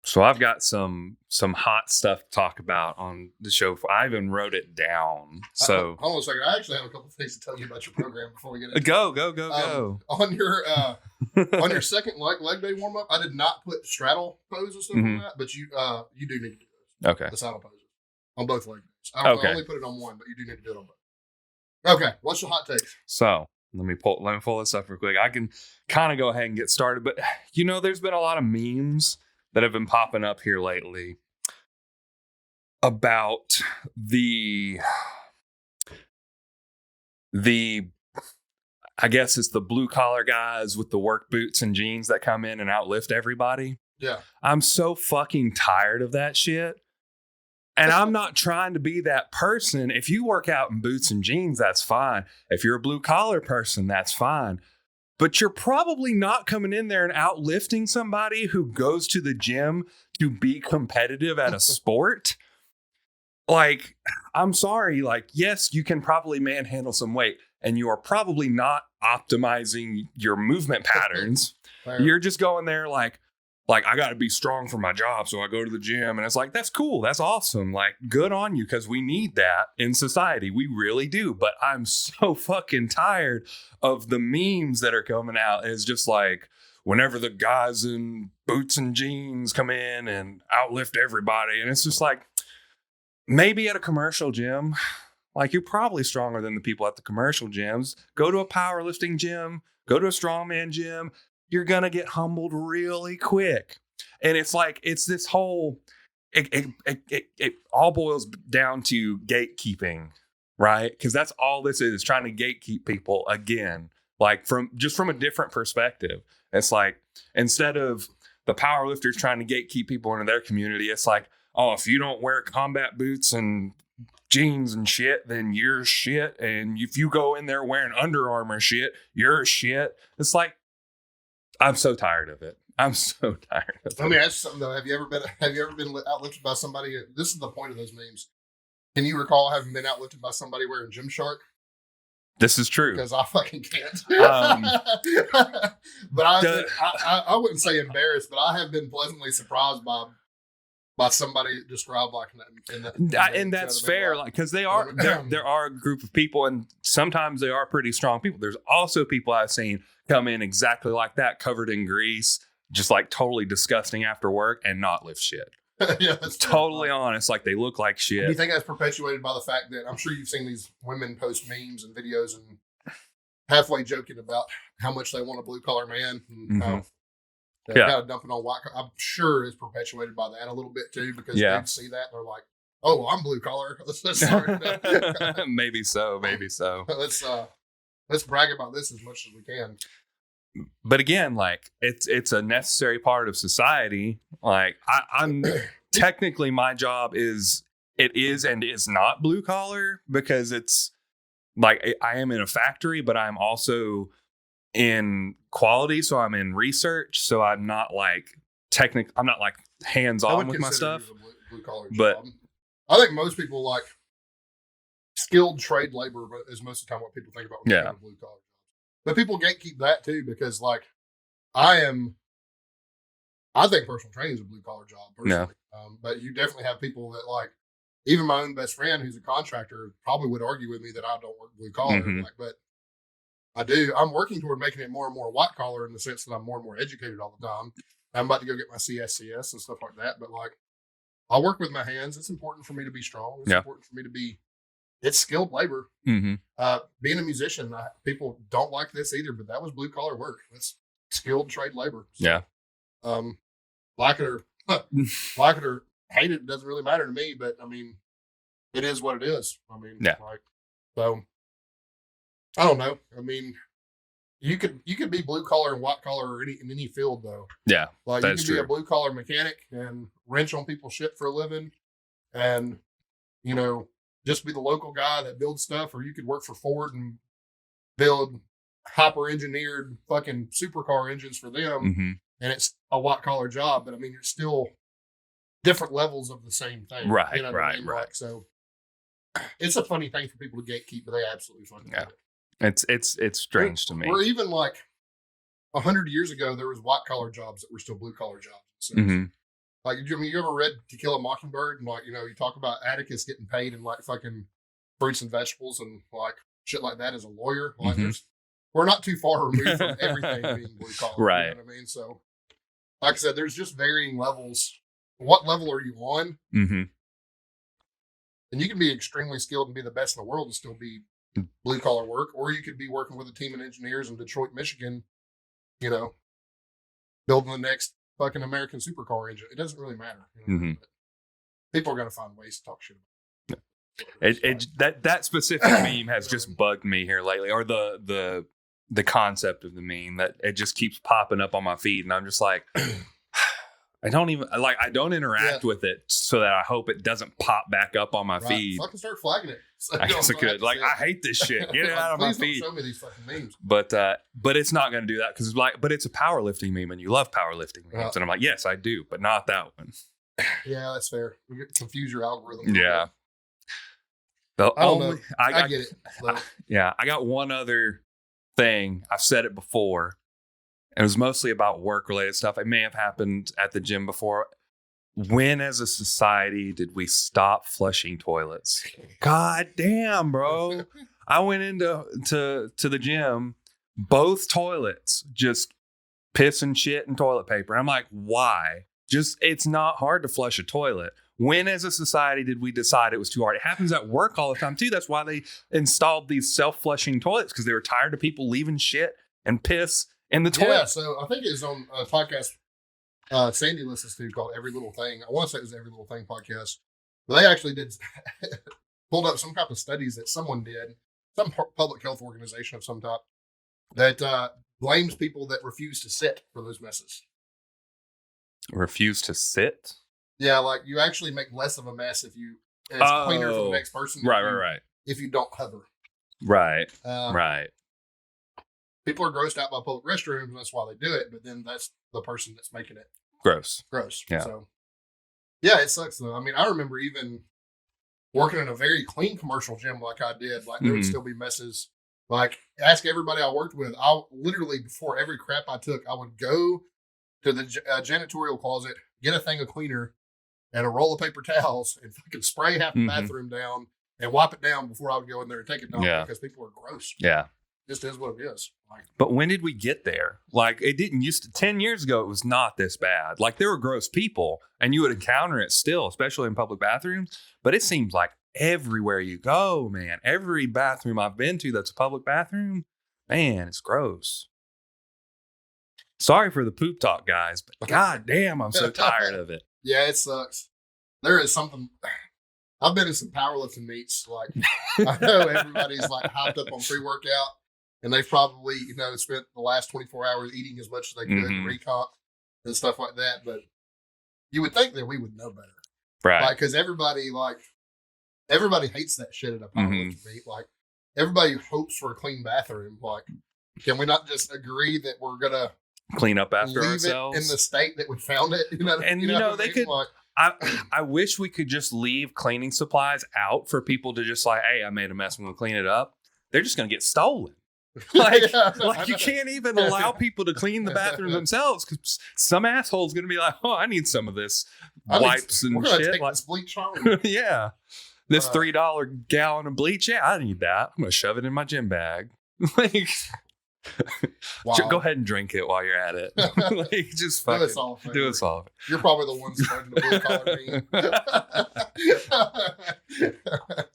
So I've got some hot stuff to talk about on the show. I even wrote it down. So hold on a second. I actually have a couple of things to tell you about your program before we get into go. On your second leg day warm up, I did not put straddle pose and stuff on that, but you do need to do those. Okay. The saddle poses on both leg days. I only put it on one, but you do need to do it on both. Okay. What's your hot takes? So let me pull this up real quick. I can kind of go ahead and get started, but there's been a lot of memes that have been popping up here lately about the I guess it's the blue collar guys with the work boots and jeans that come in and outlift everybody. Yeah. I'm so fucking tired of that shit. And I'm not trying to be that person. If you work out in boots and jeans, that's fine. If you're a blue collar person, that's fine. But you're probably not coming in there and outlifting somebody who goes to the gym to be competitive at a sport. Like, I'm sorry. Like, yes, you can probably manhandle some weight, and you are probably not optimizing your movement patterns. You're just going there like I got to be strong for my job, so I go to the gym. And it's like, that's cool. That's awesome. Like, good on you, because we need that in society. We really do. But I'm so fucking tired of the memes that are coming out. It's just like, whenever the guys in boots and jeans come in and outlift everybody. And it's just like, maybe at a commercial gym, like, you're probably stronger than the people at the commercial gyms. Go to a powerlifting gym, go to a strongman gym. You're going to get humbled really quick. And it's like, it's this whole, it all boils down to gatekeeping, right? Because that's all this is, trying to gatekeep people again, like from a different perspective. It's like, instead of the powerlifters trying to gatekeep people into their community, it's like, oh, if you don't wear combat boots and jeans and shit, then you're shit. And if you go in there wearing Under Armour shit, you're shit. It's like, I'm so tired of it. I'm so tired of it. Let me ask you something though. Have you ever been outlifted by somebody? This is the point of those memes. Can you recall having been outlifted by somebody wearing Gymshark? This is true. Because I fucking can't. But I wouldn't say embarrassed, but I have been pleasantly surprised by somebody described like that. And that's fair, like, because there are a group of people, and sometimes they are pretty strong people. There's also people I've seen come in exactly like that, covered in grease, just like totally disgusting after work, and not lift shit. Yeah, that's totally honest. Like, they look like shit. Do you think that's perpetuated by the fact that I'm sure you've seen these women post memes and videos and halfway joking about how much they want a blue collar man and how kind of dumping on white. I'm sure it's perpetuated by that a little bit too, because dudes see that and they're like, "Oh, well, I'm blue collar. Let's start." Maybe so. Let's brag about this as much as we can. But again, like, it's a necessary part of society. Like, I'm technically, my job is and is not blue collar, because it's like, I am in a factory, but I'm also in quality, so I'm in research, so I'm not like I'm not like hands-on with my stuff. Blue collar but job. I think most people like skilled trade labor, but is most of the time what people think about when they think of blue collar jobs. But people gatekeep that too, because like I think personal training is a blue collar job personally. But you definitely have people that, like, even my own best friend who's a contractor probably would argue with me that I don't work blue collar. Like, but I do. I'm working toward making it more and more white collar, in the sense that I'm more and more educated all the time. I'm about to go get my CSCS and stuff like that. But like, I work with my hands. It's important for me to be strong. It's important for me to be. It's skilled labor. Being a musician, people don't like this either, but that was blue collar work. That's skilled trade labor. So, like it or hate it, doesn't really matter to me. But I mean, it is what it is. I mean, like, so I don't know. I mean, you could be blue collar and white collar in any field though. Yeah, like you can be a blue collar mechanic and wrench on people's shit for a living, and just be the local guy that builds stuff, or you could work for Ford and build hyper engineered fucking supercar engines for them, and it's a white collar job. But I mean, it's still different levels of the same thing, right? Right. Like, so it's a funny thing for people to gatekeep, but they absolutely fucking do it. It's strange to me. Or even like 100 years ago, there was white collar jobs that were still blue collar jobs. So Like, you ever read To Kill a Mockingbird? And like, you talk about Atticus getting paid in like fucking fruits and vegetables and like shit like that as a lawyer. Like, we're not too far removed from everything being blue collar. Right. You know what I mean? So, like I said, there's just varying levels. What level are you on? Mm-hmm. And you can be extremely skilled and be the best in the world and still be blue collar work, or you could be working with a team of engineers in Detroit, Michigan, building the next fucking American supercar engine. It doesn't really matter. People are going to find ways to talk shit about that specific meme has just bugged me here lately, or the concept of the meme, that it just keeps popping up on my feed, and I'm just like, I don't interact with it, so that I hope it doesn't pop back up on my feed. Fucking start flagging it. I guess it could. Like, I hate this shit. Get it out of my feed. Don't show me these fucking memes. But it's not going to do that, because but it's a powerlifting meme, and you love powerlifting memes, and I'm like, yes, I do, but not that one. Yeah, that's fair. You confuse your algorithm. Yeah. I get it. I got one other thing. I've said it before. It was mostly about work-related stuff. It may have happened at the gym before. When, as a society, did we stop flushing toilets? God damn, bro. I went into the gym, both toilets, just piss and shit and toilet paper. I'm like, why? It's not hard to flush a toilet. When, as a society, did we decide it was too hard? It happens at work all the time, too. That's why they installed these self-flushing toilets, because they were tired of people leaving shit and piss in the toilet. Yeah, so I think it was on a podcast Sandy listens to called Every Little Thing. I want to say it was Every Little Thing podcast. But they actually pulled up some type of studies that someone did, some public health organization of some type, that blames people that refuse to sit for those messes. Refuse to sit? Yeah, like you actually make less of a mess if you, and it's cleaner for the next person. Right. If you don't hover. Right. People are grossed out by public restrooms, and that's why they do it. But then that's the person that's making it gross. Yeah. So, yeah, it sucks though. I mean, I remember even working in a very clean commercial gym like I did. Like there would still be messes. Like, ask everybody I worked with. I literally, before every crap I took, I would go to the janitorial closet, get a thing of cleaner and a roll of paper towels, and fucking spray half the bathroom down and wipe it down before I would go in there and take it down, because people are gross. Yeah. Just is what it is. But when did we get there? Like, it didn't used to, 10 years ago, it was not this bad. Like, there were gross people, and you would encounter it still, especially in public bathrooms. But it seems like everywhere you go, man, every bathroom I've been to that's a public bathroom, man, it's gross. Sorry for the poop talk, guys, but god damn, I'm so tired of it. Yeah, it sucks. There is something. I've been in some powerlifting meets. Like, I know everybody's like hyped up on pre-workout, and they've probably, spent the last 24 hours eating as much as they could to recomp and stuff like that. But you would think that we would know better. Right. Like, because everybody hates that shit at a powerlifting meet. Like, everybody hopes for a clean bathroom. Like, can we not just agree that we're going to clean up after leave ourselves it in the state that we found it? They could. Like, I wish we could just leave cleaning supplies out for people to just like, hey, I made a mess, I'm gonna clean it up. They're just gonna get stolen. Like you can't even allow people to clean the bathroom themselves, because some asshole's gonna be like, oh, I need some of this wipes and shit. Take this bleach home. Yeah, this $3 gallon of bleach. Yeah, I need that. I'm gonna shove it in my gym bag. Like. Wow. Go ahead and drink it while you're at it. Like, just fucking do us all. You're probably the one spreading the blue collar meme.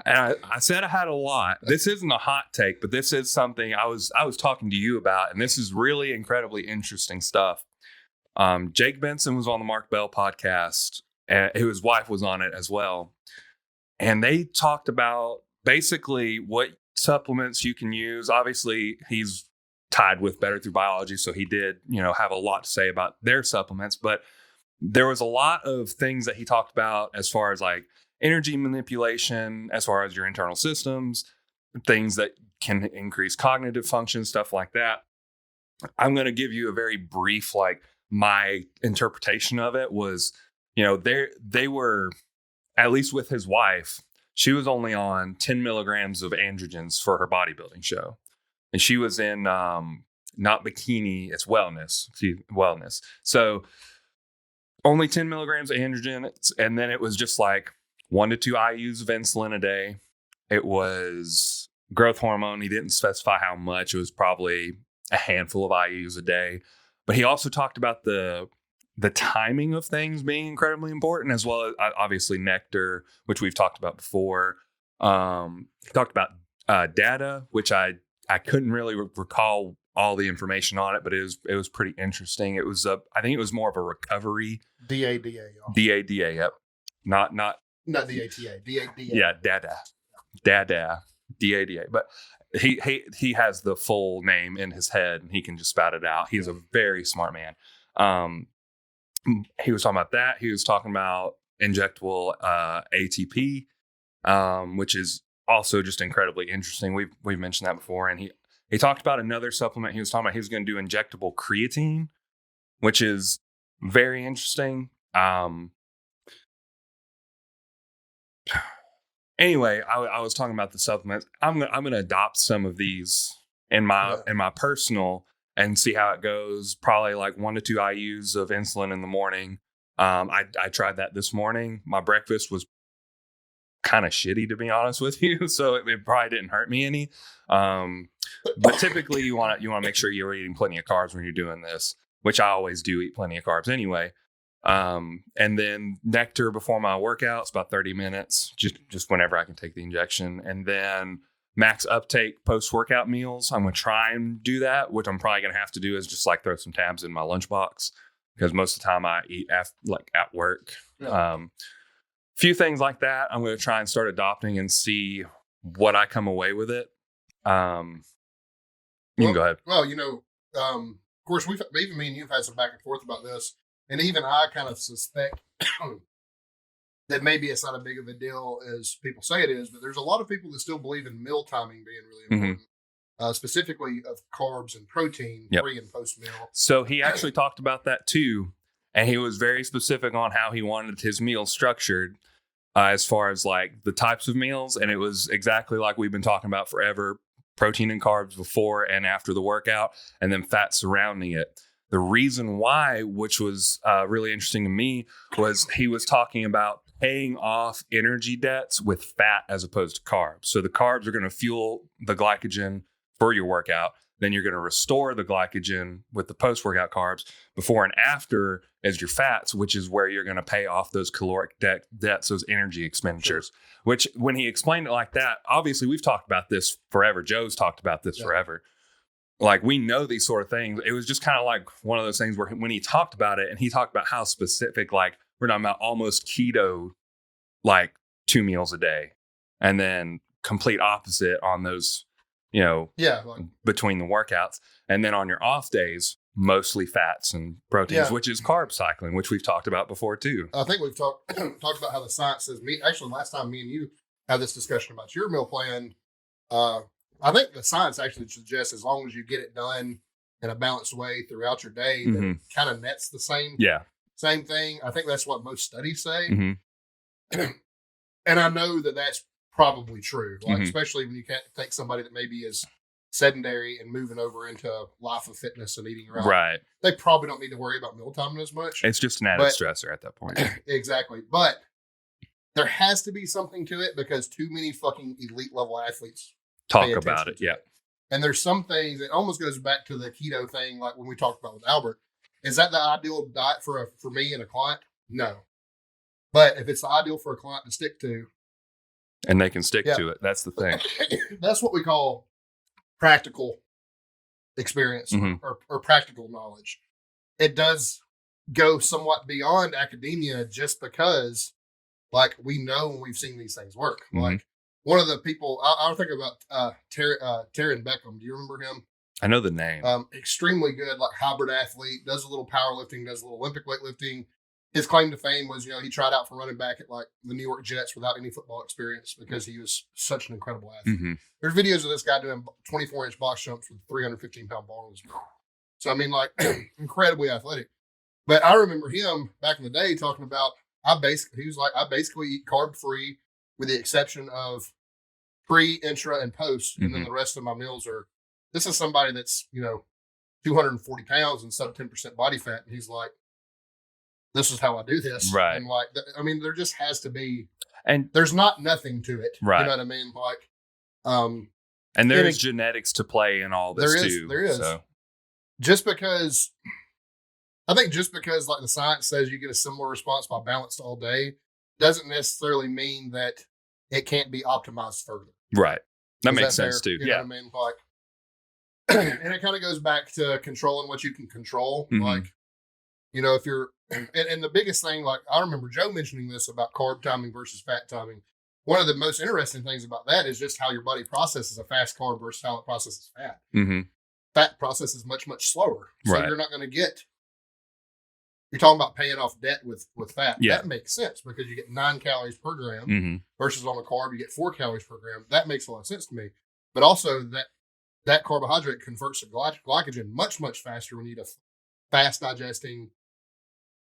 And I said I had a lot. This isn't a hot take, but this is something I was talking to you about, and this is really incredibly interesting stuff. Jake Benson was on the Mark Bell podcast, and his wife was on it as well, and they talked about basically what supplements you can use. Obviously, he's tied with Better Through Biology, so he did, have a lot to say about their supplements. But there was a lot of things that he talked about as far as like energy manipulation, as far as your internal systems, things that can increase cognitive function, stuff like that. I'm going to give you a very brief, like, my interpretation of it was, they were, at least with his wife, she was only on 10 milligrams of androgens for her bodybuilding show. And she was in, not bikini, it's wellness. So only 10 milligrams of androgen. And then it was just like 1 to 2 IUs of insulin a day. It was growth hormone. He didn't specify how much. It was probably a handful of IUs a day. But he also talked about the timing of things being incredibly important, as well as obviously nectar, which we've talked about before. He talked about data, which I couldn't really recall all the information on it, but it was pretty interesting. It was I think it was more of a recovery. DADA. DADA, yep. Not DATA. DADA. Yeah, dada, DADA. But he has the full name in his head and he can just spout it out. He's a very smart man. He was talking about that. He was talking about injectable ATP, which is also just incredibly interesting. We've mentioned that before, and he talked about another supplement. He was talking about he was going to do injectable creatine, which is very interesting. Anyway, I was talking about the supplements. I'm gonna adopt some of these in my personal and see how it goes. Probably like 1 to 2 IUs of insulin in the morning. I tried that this morning. My breakfast was kind of shitty, to be honest with you, so it probably didn't hurt me any. But typically, you want to make sure you're eating plenty of carbs when you're doing this, which I always do eat plenty of carbs anyway. And then nectar before my workouts, about 30 minutes, just whenever I can take the injection. And then max uptake post-workout meals. I'm going to try and do that. What I'm probably going to have to do is just like throw some tabs in my lunchbox, because most of the time I eat at work. Yeah. Few things like that I'm going to try and start adopting and see what I come away with it. You can go ahead. Well, of course, even me and you've had some back and forth about this. And even I kind of suspect that maybe it's not as big of a deal as people say it is, but there's a lot of people that still believe in meal timing being really important, specifically of carbs and protein pre and post meal. So he actually talked about that too. And he was very specific on how he wanted his meal structured as far as like the types of meals. And it was exactly like we've been talking about forever: protein and carbs before and after the workout, and then fat surrounding it. The reason why, which was really interesting to me, was he was talking about paying off energy debts with fat as opposed to carbs. So the carbs are going to fuel the glycogen for your workout. Then you're going to restore the glycogen with the post-workout carbs. Before and after is your fats, which is where you're going to pay off those caloric debts, those energy expenditures. Sure. Which, when he explained it like that, obviously we've talked about this forever. Joe's talked about this forever. Like, we know these sort of things. It was just kind of like one of those things where when he talked about it, and he talked about how specific, like we're talking about almost keto, like 2 meals a day, and then complete opposite on those, between the workouts. And then on your off days, mostly fats and proteins, which is carb cycling, which we've talked about before too. I think we've talked about how the science says, actually last time me and you had this discussion about your meal plan, I think the science actually suggests as long as you get it done in a balanced way throughout your day, that it kind of nets the same thing. I think that's what most studies say. And I know that that's probably true, especially when you can't take somebody that maybe is sedentary and moving over into a life of fitness and eating right. They probably don't need to worry about meal timing as much. It's just an added stressor at that point. Exactly. But there has to be something to it, because too many fucking elite level athletes talk about it. Yeah. And there's some things that almost goes back to the keto thing, like when we talked about with Albert. Is that the ideal diet for me and a client? No. But if it's the ideal for a client to stick to, and they can stick to it, that's the thing. That's what we call practical experience or practical knowledge. It does go somewhat beyond academia, just because, like, we know when we've seen these things work. Like, one of the people, I'll think about Taryn Beckham. Do you remember him? I know the name. Extremely good, like hybrid athlete, does a little powerlifting, does a little Olympic weightlifting. His claim to fame was, he tried out for running back at like the New York Jets without any football experience, because he was such an incredible athlete. There's videos of this guy doing 24-inch box jumps with 315-pound bars. So, I mean, like, incredibly athletic. But I remember him back in the day talking about, I basically eat carb free with the exception of pre, intra, and post. And then the rest of my meals are, this is somebody that's, 240 pounds and sub 10% body fat. And he's like, this is how I do this. Right. And like, I mean, there just has to be, and there's not nothing to it. Right. You know what I mean? Like, and there's genetics to play in all this too. There is. So. I think just because like the science says you get a similar response by balanced all day doesn't necessarily mean that it can't be optimized further. Right. That makes sense too. You know what I mean? Like, and it kind of goes back to controlling what you can control. Mm-hmm. Like, you know, if you're, and the biggest thing, like I remember Joe mentioning this about carb timing versus fat timing. One of the most interesting things about that is just how your body processes a fast carb versus how it processes fat. Mm-hmm. Fat processes much, much slower. So right. You're not going to get, you're talking about paying off debt with fat. Yeah. That makes sense because you get 9 calories per gram mm-hmm. versus on a carb, you get 4 calories per gram. That makes a lot of sense to me. But also that carbohydrate converts to glycogen much, much faster when you eat a fast digesting,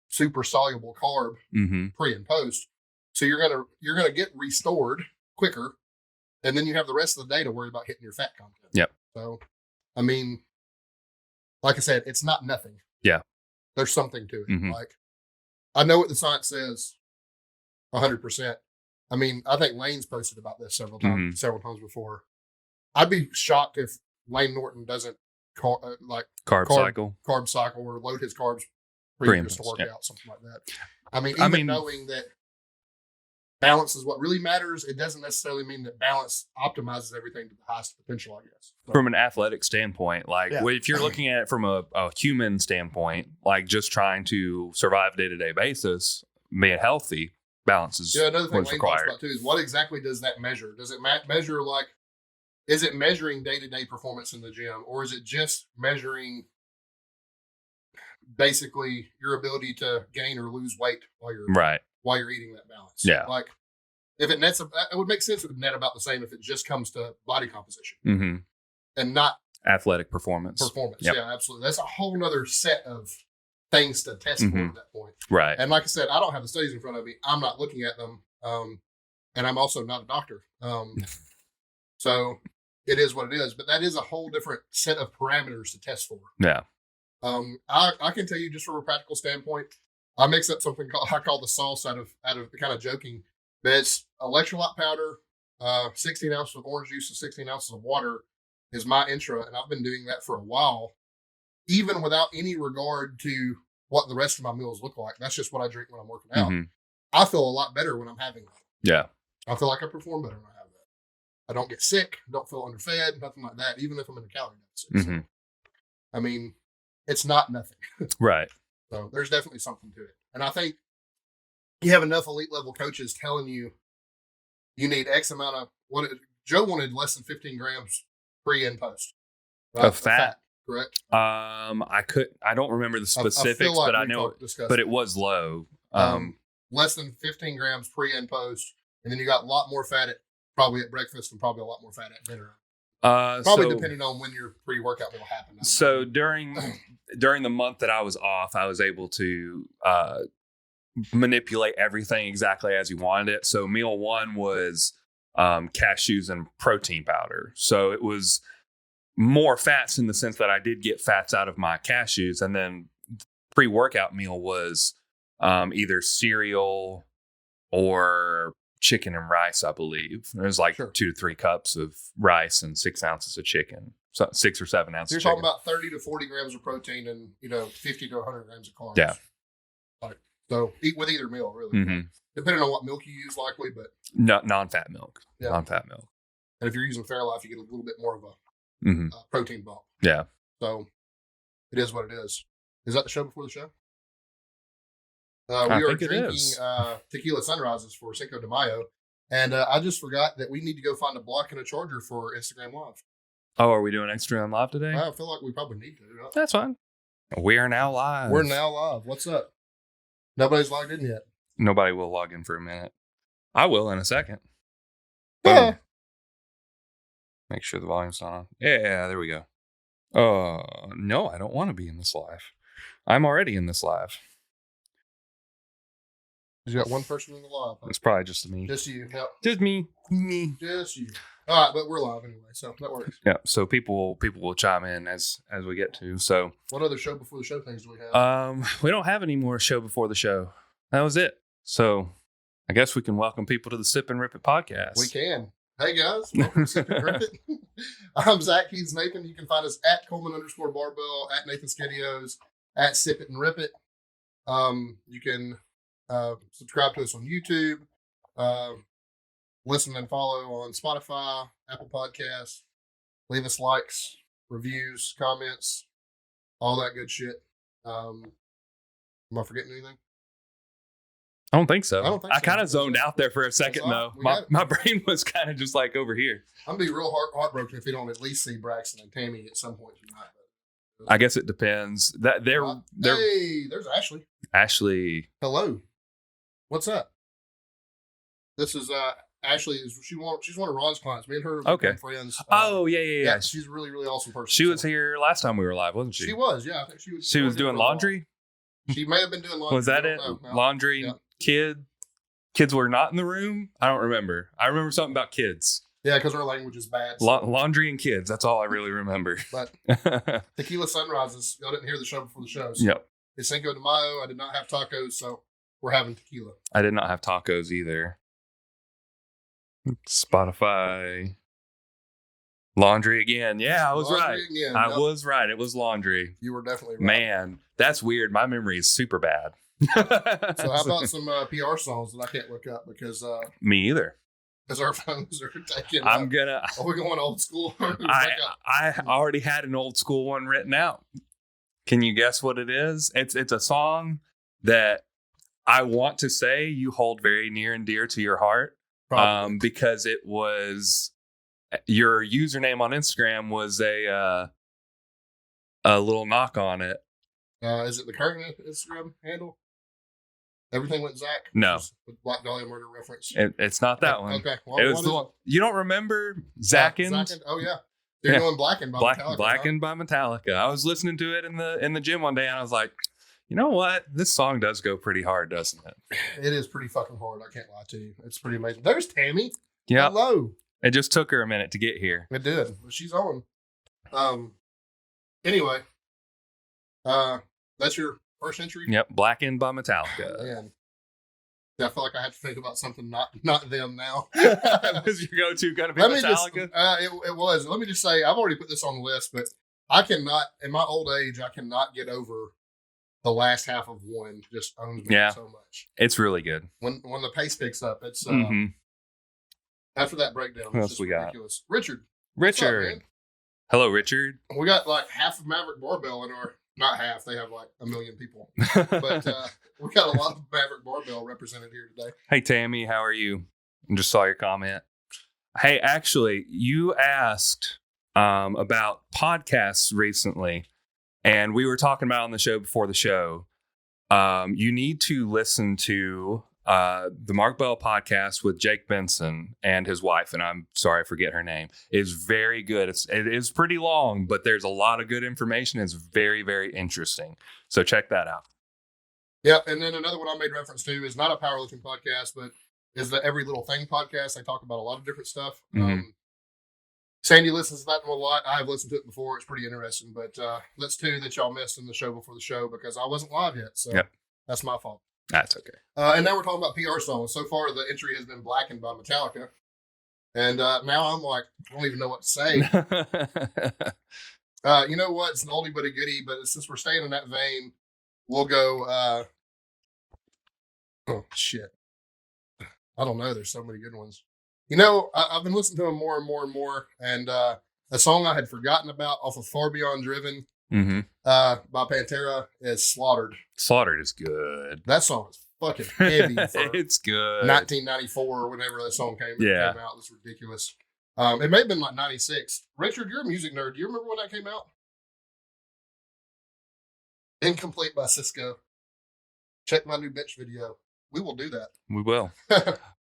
super soluble carb mm-hmm. pre and post. So you're gonna get restored quicker, and then you have the rest of the day to worry about hitting your fat content. Yep. So, I mean, like I said, it's not nothing. Yeah. There's something to it. Mm-hmm. Like, I know what the science says 100%. I mean, I think Lane's posted about this several times before. I'd be shocked if Lane Norton doesn't carb cycle or load his carbs previous to work out, something like that. I mean, knowing that balance is what really matters, it doesn't necessarily mean that balance optimizes everything to the highest potential, I guess. So, from an athletic standpoint, like if you're looking at it from a human standpoint, like just trying to survive day-to-day basis, being healthy, balance is another thing what's Lane required. Talks about too is what exactly does that measure? Does it measure like, is it measuring day-to-day performance in the gym, or is it just measuring basically your ability to gain or lose weight while you're eating that balance? Yeah. Like if it nets, it would make sense. It would net about the same if it just comes to body composition mm-hmm. and not athletic performance. Yep. Yeah, absolutely. That's a whole nother set of things to test mm-hmm. for at that point. Right. And like I said, I don't have the studies in front of me. I'm not looking at them. And I'm also not a doctor. So it is what it is, but that is a whole different set of parameters to test for. Yeah. I can tell you just from a practical standpoint, I mix up something I call the sauce out of kind of joking, but it's electrolyte powder, 16 ounces of orange juice and 16 ounces of water is my intra. And I've been doing that for a while, even without any regard to what the rest of my meals look like. That's just what I drink when I'm working out. Mm-hmm. I feel a lot better when I'm having that. Yeah. I feel like I perform better when I have that. I don't get sick, don't feel underfed, nothing like that, even if I'm in a calorie deficit. Mm-hmm. So, I mean, it's not nothing. Right. So there's definitely something to it. And I think you have enough elite level coaches telling you need X amount of Joe wanted less than 15 grams pre and post. Right? Of fat. Correct. I don't remember the specifics, but I know, but it was low. Less than 15 grams pre and post. And then you got a lot more fat probably at breakfast and probably a lot more fat at dinner. Probably depending on when your pre-workout will happen. So during the month that I was off, I was able to manipulate everything exactly as you wanted it. So meal 1 was cashews and protein powder. So it was more fats in the sense that I did get fats out of my cashews. And then pre-workout meal was either cereal or chicken and rice, I believe. It was like 2 to 3 cups of rice and 6 ounces of chicken. So 6 or 7 ounces. You're talking about 30 to 40 grams of protein and 50 to 100 grams of carbs. Yeah. So eat with either meal, really. Mm-hmm. Depending on what milk you use, likely, but non-fat milk. Yeah. Non-fat milk. And if you're using Fairlife, you get a little bit more of a mm-hmm. Protein bump. Yeah. So it is what it is. Is that the show before the show? We are drinking tequila sunrises for Cinco de Mayo. And I just forgot that we need to go find a block and a charger for Instagram Live. Oh, are we doing Instagram Live today? I feel like we probably need to. Right? That's fine. We are now live. We're now live. What's up? Nobody's logged in yet. Nobody will log in for a minute. I will in a second. Yeah. Make sure the volume's not on. Yeah, there we go. No, I don't want to be in this live. I'm already in this live. You got one person in the live. Huh? It's probably just me. Just you. Yep. Just me. Just you. All right, but we're live anyway, so that works. Yeah. So people will chime in as we get to. So what other show before the show things do we have? We don't have any more show before the show. That was it. So I guess we can welcome people to the Sip and Rip It podcast. We can. Hey guys, welcome to Sip and Rip It. I'm Zach. He's Nathan. You can find us at Coleman_Barbell, at Nathan Skedios, at Sip It and Rip It. You can subscribe to us on YouTube. Listen and follow on Spotify, Apple Podcasts. Leave us likes, reviews, comments, all that good shit. Am I forgetting anything? I don't think so. I so. kind of zoned out there for a second, though. My brain was kind of just like over here. I'm going to be real heartbroken if you don't at least see Braxton and Tammy at some point tonight. I guess it depends. Hey, there's Ashley. Ashley. Hello. What's up? This is Ashley. She's one of Ron's clients. Me and her have become friends. Yeah. She's a really, really awesome person. She was here last time we were live, wasn't she? She was, yeah. I think she was. She was doing laundry? She may have been doing laundry. Was that it? No. Laundry, yeah. Kids were not in the room? I don't remember. I remember something about kids. Yeah, because our language is bad. So. Laundry and kids. That's all I really remember. But Tequila Sunrises, y'all didn't hear the show before the show. So yep. It's Cinco de Mayo. I did not have tacos, so we're having tequila. I did not have tacos either. Spotify. Laundry again. Yeah, I was right. Again, I was right. It was laundry. You were definitely right. Man, that's weird. My memory is super bad. So how about some PR songs that I can't look up because me either. Because our phones are taking. Are we going old school? I already had an old school one written out. Can you guess what it is? It's a song that I want to say you hold very near and dear to your heart. Because it was your username on Instagram was a little knock on it. Is it the current Instagram handle? Everything went Zach? No. With Black Dahlia murder reference? It's not that one. Okay. Well, it was the one. You don't remember Zackened? Oh, yeah. They're doing Blackened by Metallica. Blackened by Metallica. I was listening to it in the gym one day, and I was like, you know what? This song does go pretty hard, doesn't it? It is pretty fucking hard. I can't lie to you. It's pretty amazing. There's Tammy. Yeah. Hello. It just took her a minute to get here. It did. She's on. Anyway. That's your first entry? Yep. Blackened by Metallica. Oh, man. I feel like I have to think about something not them now. Was your go-to going to be Metallica? It was. Let me just say, I've already put this on the list, but I cannot, in my old age, I cannot get over the last half of one. Just owns me so much. It's really good. When the pace picks up, it's after that breakdown. What else we ridiculous. got? Richard. What's up, hello, Richard. We got like half of Maverick Barbell in our. Not half. They have like 1 million people. But we got a lot of Maverick Barbell represented here today. Hey, Tammy, how are you? I just saw your comment. Hey, actually, you asked about podcasts recently, and we were talking about on the show before the show. You need to listen to the Mark Bell podcast with Jake Benson and his wife, and I'm sorry I forget her name. It's very good. It is pretty long, but there's a lot of good information. It's very, very interesting. So check that out. Yeah, and then another one I made reference to is not a powerlifting podcast, but is the Every Little Thing podcast. They talk about a lot of different stuff. Mm-hmm. Sandy listens to that one a lot. I've listened to it before. It's pretty interesting, but that's two that y'all missed in the show before the show because I wasn't live yet, so that's my fault. That's okay. And now we're talking about PR songs. So far, the entry has been Blackened by Metallica. And now I'm like, I don't even know what to say. You know what? It's an oldie but a goodie. But since we're staying in that vein, we'll go. Oh, shit. I don't know. There's so many good ones. You know, I've been listening to them more and more and more. And a song I had forgotten about off of Far Beyond Driven. By Pantera is Slaughtered. Slaughtered is good. That song is fucking heavy. It's good. 1994 or whenever that song came out. It's ridiculous. It may have been like 96. Richard, you're a music nerd. Do you remember when that came out? Incomplete by Cisco. Check my new bitch video. We will do that. We will.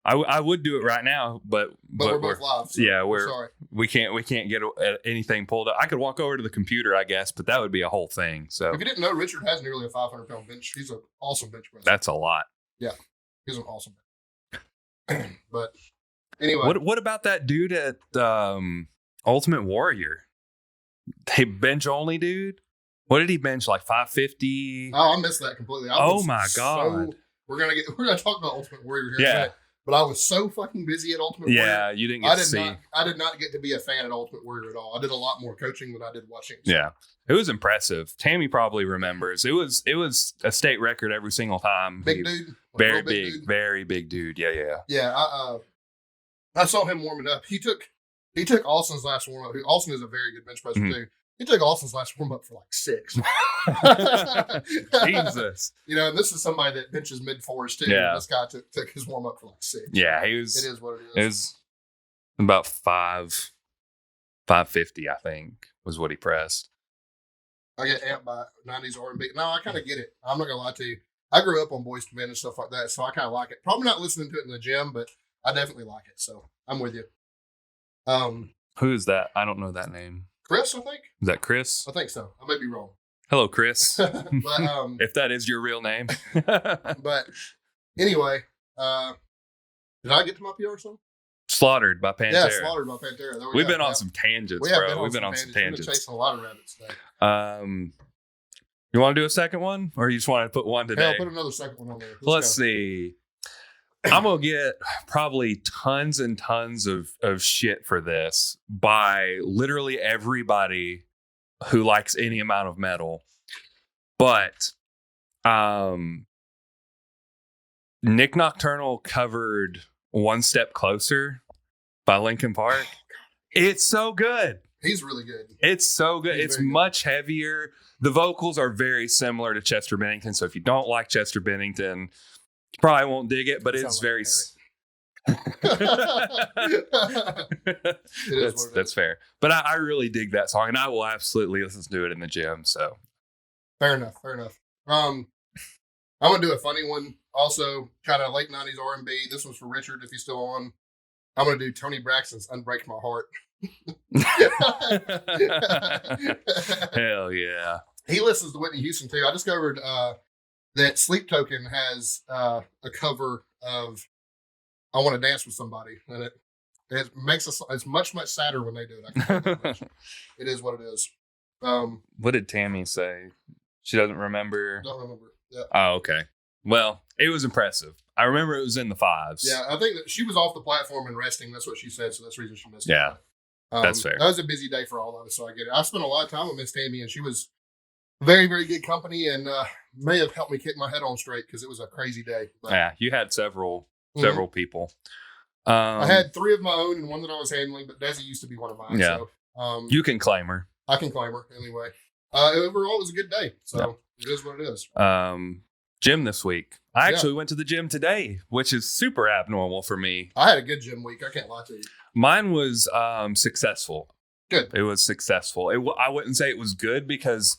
I would do it right now, but we're both live. So we're sorry. We can't get anything pulled up. I could walk over to the computer, I guess, but that would be a whole thing. So if you didn't know, Richard has nearly a 500-pound bench. He's an awesome bench press. That's a lot. Yeah, he's an awesome bench. But Anyway, what about that dude at Ultimate Warrior? Hey, bench only dude. What did he bench, like 550? Oh, I missed that completely. Oh my god! We're gonna talk about Ultimate Warrior here in a minute. But I was so fucking busy at Ultimate Warrior. Yeah, you didn't get to see. I did not get to be a fan at Ultimate Warrior at all. I did a lot more coaching than I did watching. So. Yeah, it was impressive. Tammy probably remembers. It was a state record every single time. Big dude. Very big, very big dude. Yeah. Yeah, I saw him warming up. He took Austin's last warm up. Austin is a very good bench presser too. He took Austin's last warm up for like 6. Jesus. You know, and this is somebody that benches mid 4s too. Yeah. This guy took his warm up for like 6. Yeah, he was. It is what it is. It was about 550, I think, was what he pressed. I get amped by 90s R&B. No, I kind of get it. I'm not gonna lie to you. I grew up on Boys to Men and stuff like that, so I kind of like it. Probably not listening to it in the gym, but I definitely like it. So I'm with you. Who is that? I don't know that name. Chris, I think. Is that Chris? I think so. I may be wrong. Hello, Chris. But if that is your real name. But anyway, did I get to my PR song? Slaughtered by Pantera. Yeah, Slaughtered by Pantera. We've been on some tangents, bro. We've been on some tangents. We've been chasing a lot of rabbits today. You want to do a second one, or you just want to put one today? Hell, put another second one on there. Let's see. I'm going to get probably tons and tons of shit for this by literally everybody who likes any amount of metal. But Nick Nocturnal covered One Step Closer by Linkin Park. It's so good. He's really good. It's so good. It's much heavier. The vocals are very similar to Chester Bennington. So if you don't like Chester Bennington, you probably won't dig it, but it's very. That's fair. But I really dig that song, and I will absolutely listen to it in the gym. So fair enough. I'm gonna do a funny one. Also, kind of late '90s R&B. This one's for Richard, if he's still on. I'm gonna do Tony Braxton's "Unbreak My Heart." Hell yeah! He listens to Whitney Houston too. I discovered that Sleep Token has a cover of "I Want to Dance with Somebody," and it makes us. It's much sadder when they do it. It is what it is. What did Tammy say? She doesn't remember. Don't remember. Yeah. Oh, okay. Well, it was impressive. I remember it was in the 5s. Yeah, I think that she was off the platform and resting. That's what she said, so that's the reason she missed it. Yeah, that's fair. That was a busy day for all of us, so I get it. I spent a lot of time with Miss Tammy, and she was very, very good company, and may have helped me kick my head on straight because it was a crazy day. But, yeah, you had several people. I had 3 of my own and one that I was handling, but Desi used to be one of mine. Yeah. So, you can claim her. I can claim her anyway. Overall, it was a good day, so It is what it is. Gym this week. I actually went to the gym today, which is super abnormal for me. I had a good gym week. I can't lie to you. Mine was successful. Good. It was successful. I wouldn't say it was good because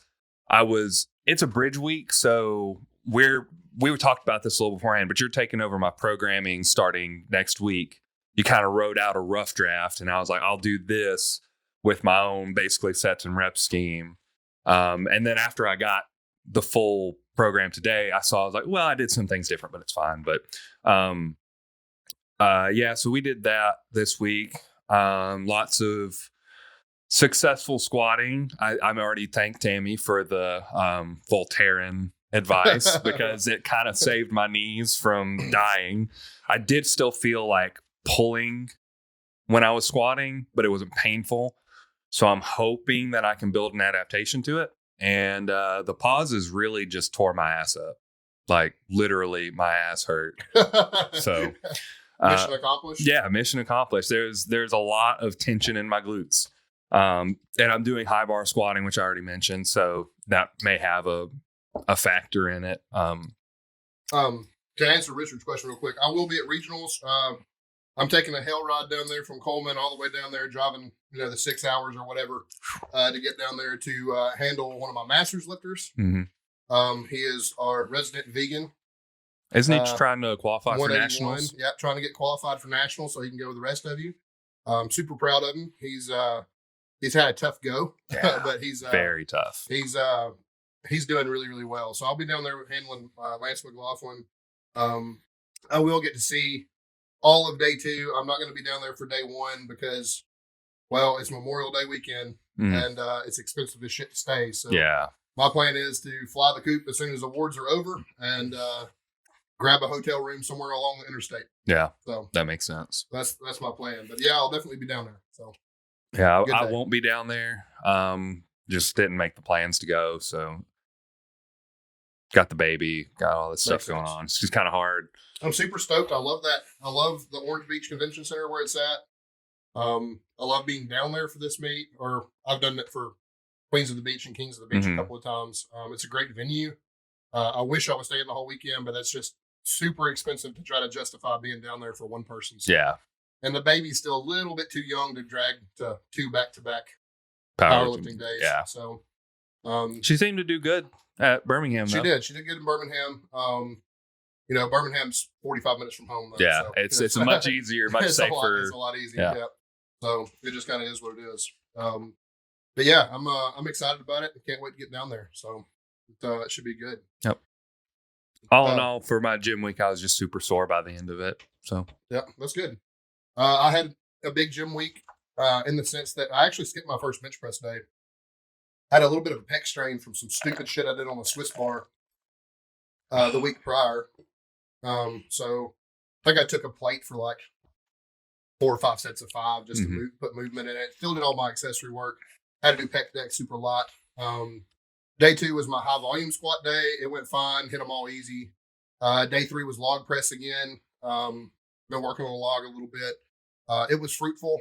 it's a bridge week. So we talked about this a little beforehand, but you're taking over my programming starting next week. You kind of wrote out a rough draft, and I was like, I'll do this with my own basically sets and rep scheme. And then after I got the full program today, I was like, well, I did some things different, but it's fine. But so we did that this week. Lots of successful squatting. I'm already thanked Tammy for the Voltaren advice because it kind of saved my knees from dying. I did still feel like pulling when I was squatting, but it wasn't painful. So I'm hoping that I can build an adaptation to it. And the pauses really just tore my ass up. Like literally my ass hurt. So mission accomplished? Yeah, mission accomplished. There's a lot of tension in my glutes. And I'm doing high bar squatting, which I already mentioned. So that may have a factor in it. To answer Richard's question real quick, I will be at regionals. I'm taking a hell ride down there from Coleman all the way down there, driving the 6 hours or whatever to get down there to handle one of my master's lifters. Mm-hmm. He is our resident vegan. Isn't he trying to qualify for nationals? Yeah, trying to get qualified for nationals so he can go with the rest of you. I'm super proud of him. He's had a tough go, but he's very tough. He's doing really, really well. So I'll be down there handling Lance McLaughlin. I will get to see all of day 2. I'm not going to be down there for day 1 because, well, it's Memorial Day weekend and it's expensive as shit to stay. So my plan is to fly the coop as soon as awards are over and grab a hotel room somewhere along the interstate. Yeah, so that makes sense. That's my plan. But yeah, I'll definitely be down there. So yeah, I won't be down there. Just didn't make the plans to go. So got the baby, got all this stuff going on. It's just kind of hard. I'm super stoked. I love that. I love the Orange Beach Convention Center where it's at. I love being down there for this meet, or I've done it for Queens of the Beach and Kings of the Beach a couple of times. It's a great venue. I wish I was staying the whole weekend, but that's just super expensive to try to justify being down there for one person. So. Yeah. And the baby's still a little bit too young to drag to 2 back-to-back powerlifting days. Yeah. So she seemed to do good at Birmingham. She did. She did good in Birmingham. Birmingham's 45 minutes from home. Though, yeah, so it's a much easier, much safer. It's a lot easier. Yeah. So it just kind of is what it is. But yeah, I'm excited about it. I can't wait to get down there. So it should be good. Yep. All in all, for my gym week, I was just super sore by the end of it. So yeah, that's good. I had a big gym week in the sense that I actually skipped my first bench press day. I had a little bit of a pec strain from some stupid shit I did on the Swiss bar the week prior. So I think I took a plate for like 4 or 5 sets of 5 just to put movement in it. Still did all my accessory work. Had to do pec deck super light. Day 2 was my high volume squat day. It went fine. Hit them all easy. Day 3 was log press again. Been working on the log a little bit. It was fruitful.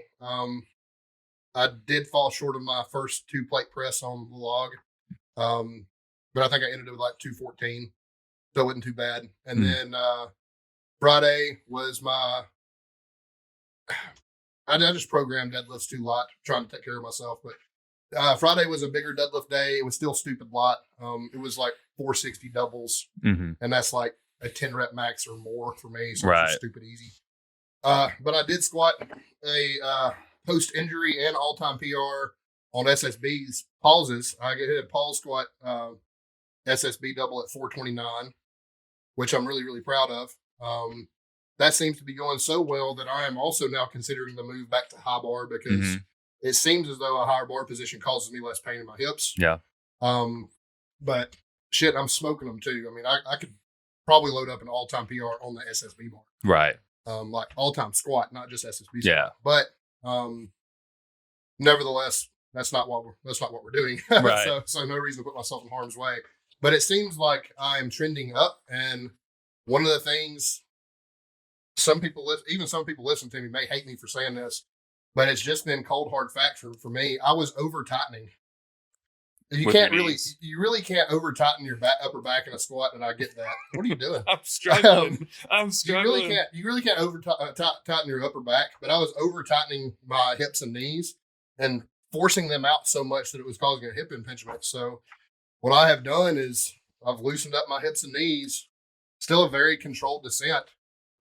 I did fall short of my first 2 plate press on the log. But I think I ended it with like 214. So it wasn't too bad. And then Friday was my I just programmed deadlifts too light, trying to take care of myself. But Friday was a bigger deadlift day. It was still stupid light. It was like 460 doubles. And that's like a 10 rep max or more for me. So it's just stupid easy. But I did squat a post-injury and all-time PR on SSB's pauses. I hit a pause squat SSB double at 429, which I'm really, really proud of. That seems to be going so well that I am also now considering the move back to high bar because it seems as though a higher bar position causes me less pain in my hips. Yeah. But shit, I'm smoking them too. I mean, I could probably load up an all-time PR on the SSB bar. Right. Like all-time squat, not just SSB squat. Yeah. But nevertheless, that's not what we're doing. Right. so no reason to put myself in harm's way. But it seems like I am trending up, and one of the things some people listen to me may hate me for saying this, but it's just been cold hard fact for me. I was over tightening. You really can't over tighten your upper back in a squat, and I get that. What are you doing? I'm struggling. You really can't over tighten your upper back, but I was over tightening my hips and knees and forcing them out so much that it was causing a hip impingement. So what I have done is I've loosened up my hips and knees. Still a very controlled descent,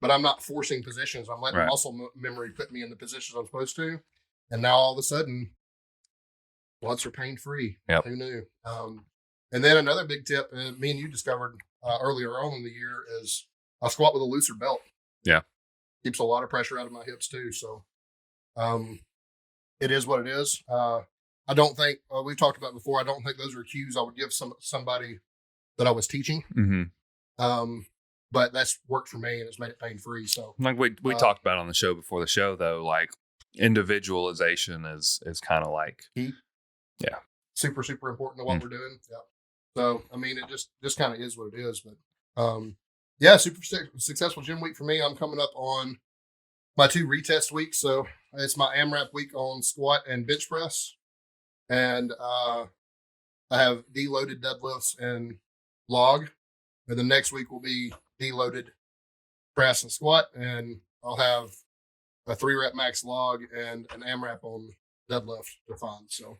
but I'm not forcing positions. I'm letting muscle memory put me in the positions I'm supposed to. And now all of a sudden, blunts are pain-free. Yep. Who knew? And then another big tip, me and you discovered earlier on in the year, is I squat with a looser belt. Yeah. Keeps a lot of pressure out of my hips too. So it is what it is. I don't think, we've talked about before, I don't think those are cues I would give somebody that I was teaching. But that's worked for me and it's made it pain-free. So like we talked about on the show before the show though, like individualization is kind of like key. Yeah. Super, super important to what we're doing. Yeah. So, I mean, it just kind of is what it is, but yeah, super successful gym week for me. I'm coming up on my 2 retest weeks. So it's my AMRAP week on squat and bench press. And I have deloaded deadlifts and log. And the next week will be deloaded press and squat. And I'll have a 3 rep max log and an AMRAP on deadlift defined. So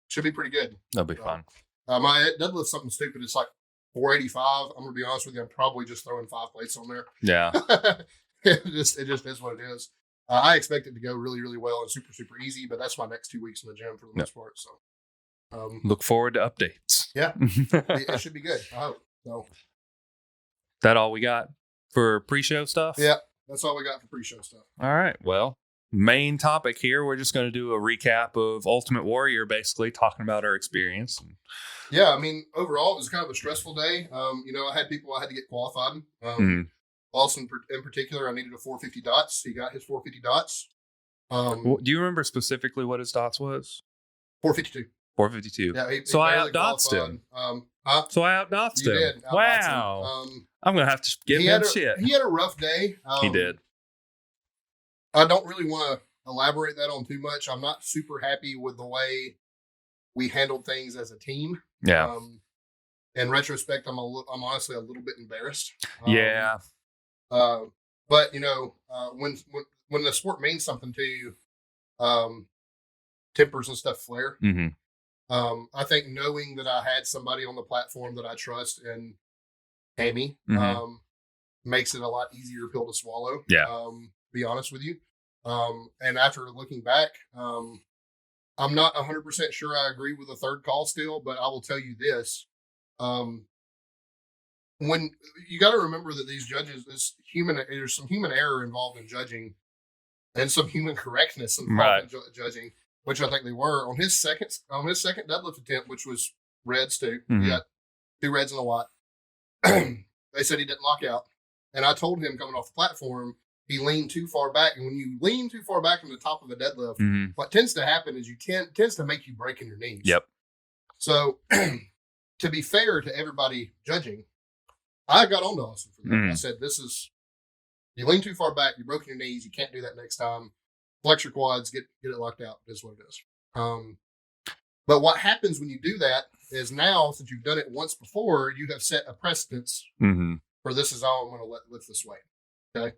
should be pretty good. That'll be fun. My deadlift's something stupid. It's like 485. I'm gonna be honest with you. I'm probably just throwing 5 plates on there. Yeah. it just is what it is. I expect it to go really, really well and super, super easy, but that's my next 2 weeks in the gym for the most part. So look forward to updates. Yeah. It should be good. I hope. So that all we got for pre-show stuff? Yeah. That's all we got for pre-show stuff. All right. Well, main topic here. We're just going to do a recap of Ultimate Warrior, basically talking about our experience. Yeah, I mean, overall, it was kind of a stressful day. I had people I had to get qualified. Austin, in particular, I needed a 450 dots. He got his 450 dots. Do you remember specifically what his dots was? 452. 452. Yeah, so I outdotsed him. So I outdotsed him. Did. Wow. I'm going to have to give him shit. He had a rough day. He did. I don't really want to elaborate that on too much. I'm not super happy with the way we handled things as a team. Yeah. In retrospect, I'm honestly a little bit embarrassed. Yeah. But when the sport means something to you, tempers and stuff flare. Mm-hmm. I think knowing that I had somebody on the platform that I trust and Amy, makes it a lot easier pill to swallow. Yeah. Be honest with you. And after looking back, I'm not 100% sure I agree with the third call still, but I will tell you this. When you got to remember that these judges, there's some human error involved in judging and some human correctness involved in judging, which I think they were on his second deadlift attempt, which was reds too. He got 2 reds and a white. They said he didn't lock out. And I told him coming off the platform, he leaned too far back. And when you lean too far back from the top of a deadlift, what tends to happen is tends to make you break in your knees. Yep. So to be fair to everybody judging, I got on to Austin for that. I said, you lean too far back, you broke your knees, you can't do that next time. Flex your quads, get it locked out, is what it is. But what happens when you do that is now, since you've done it once before, you have set a precedence for this is all I'm going to lift this way. Okay.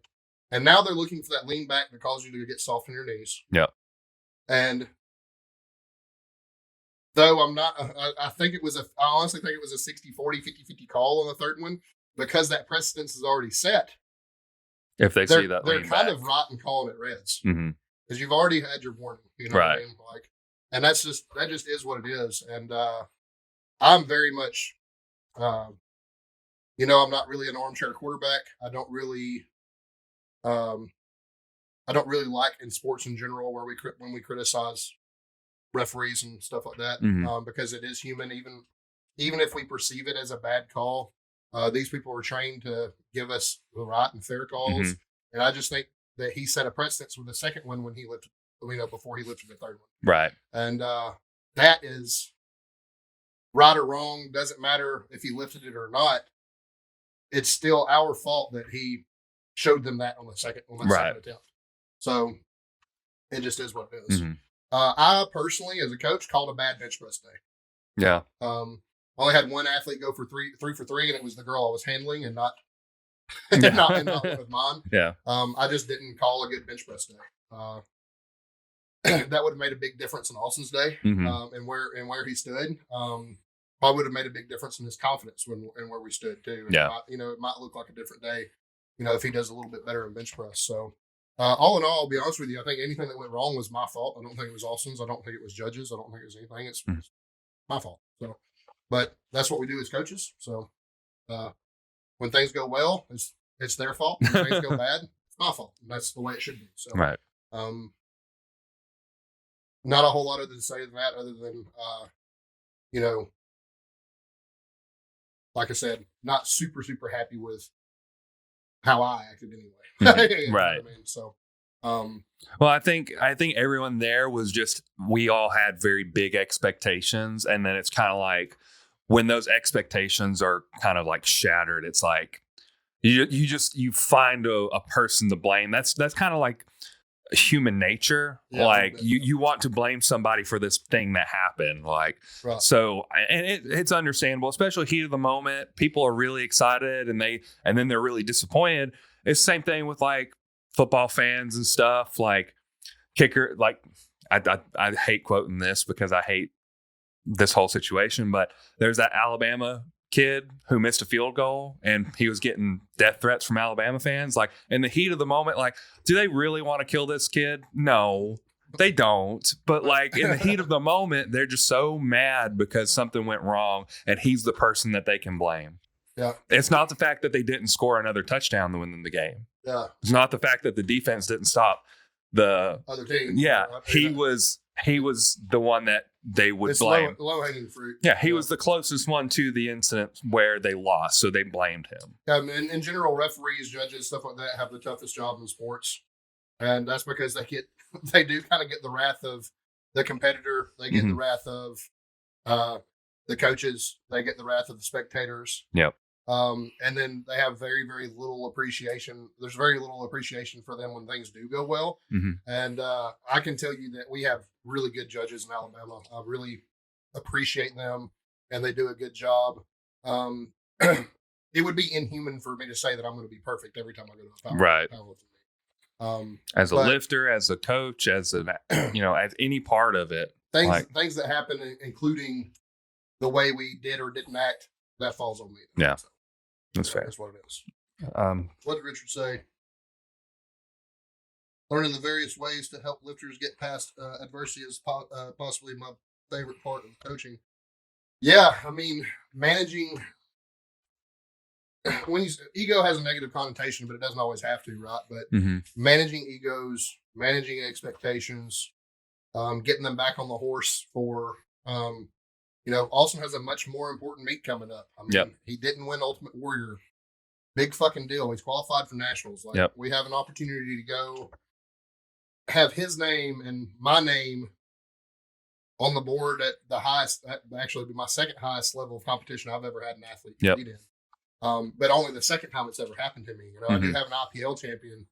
And now they're looking for that lean back that causes you to get soft in your knees. Yeah. And though I honestly think it was a 60-40, 50-50 call on the third one, because that precedence is already set. If they see that, they're kind of right in calling it reds because you've already had your warning. You know what I mean? And that just is what it is. And I'm very much, I'm not really an armchair quarterback. I don't really like in sports in general when we criticize referees and stuff like that because it is human. Even if we perceive it as a bad call, these people were trained to give us the right and fair calls, and I just think that he set a precedence with the second one when he lifted, before he lifted the third one. Right. And that is right or wrong. Doesn't matter if he lifted it or not. It's still our fault that he showed them that on the second attempt. So it just is what it is. I personally, as a coach, called a bad bench press day. Yeah. Only had one athlete go for three for three, and it was the girl I was handling, and not not with mine. Yeah. I just didn't call a good bench press day. That would have made a big difference in Austin's day, and where he stood. Probably would have made a big difference in his confidence and where we stood too. And yeah. It might look like a different day, if he does a little bit better in bench press. So, all in all, I'll be honest with you. I think anything that went wrong was my fault. I don't think it was Austin's. I don't think it was judges. I don't think it was anything. It's my fault. So, but that's what we do as coaches. So, when things go well, it's their fault. When things go bad, it's my fault. And that's the way it should be. So, right. Not a whole lot other to say than that, other than like I said, not super, super happy with how I acted anyway. Right. I mean? So, well, I think everyone there was just, we all had very big expectations. And then it's kind of like when those expectations are kind of like shattered, it's like you find a person to blame. That's kind of like human nature. Yeah, like you want to blame somebody for this thing that happened. Like, right. So, and it's understandable, especially heat of the moment. People are really excited and then they're really disappointed. It's the same thing with like football fans and stuff. Like kicker, like I hate quoting this because I hate this whole situation, but there's that Alabama kid who missed a field goal and he was getting death threats from Alabama fans. Like in the heat of the moment, like, do they really want to kill this kid? No, they don't. But like in the heat of the moment, they're just so mad because something went wrong and he's the person that they can blame. Yeah. It's not the fact that they didn't score another touchdown to win the game. Yeah. It's not the fact that the defense didn't stop the other team. Yeah. He was the one that they would blame. Low hanging fruit. Yeah, he was the closest one to the incident where they lost, so they blamed him. In general, referees, judges, stuff like that have the toughest job in sports, and that's because they do kind of get the wrath of the competitor. They get the wrath of the coaches. They get the wrath of the spectators. Yep. And then they have very, very little appreciation. There's very little appreciation for them when things do go well. Mm-hmm. And I can tell you that we have really good judges in Alabama. I really appreciate them, and they do a good job. It would be inhuman for me to say that I'm going to be perfect every time I go to a powerlifting meet. As a lifter, as a coach, as as any part of it. Things that happen, including the way we did or didn't act, that falls on me. Yeah. So, that's fair. That's what it is. What did Richard say? Learning the various ways to help lifters get past adversity is possibly my favorite part of coaching. Yeah, I mean, managing ego has a negative connotation, but it doesn't always have to, right? But managing egos, managing expectations, getting them back on the horse for Austin has a much more important meet coming up. I mean, he didn't win Ultimate Warrior. Big fucking deal. He's qualified for nationals. We have an opportunity to go have his name and my name on the board at the highest, actually be my second highest level of competition I've ever had an athlete compete in. But only the second time it's ever happened to me. I do have an IPL champion.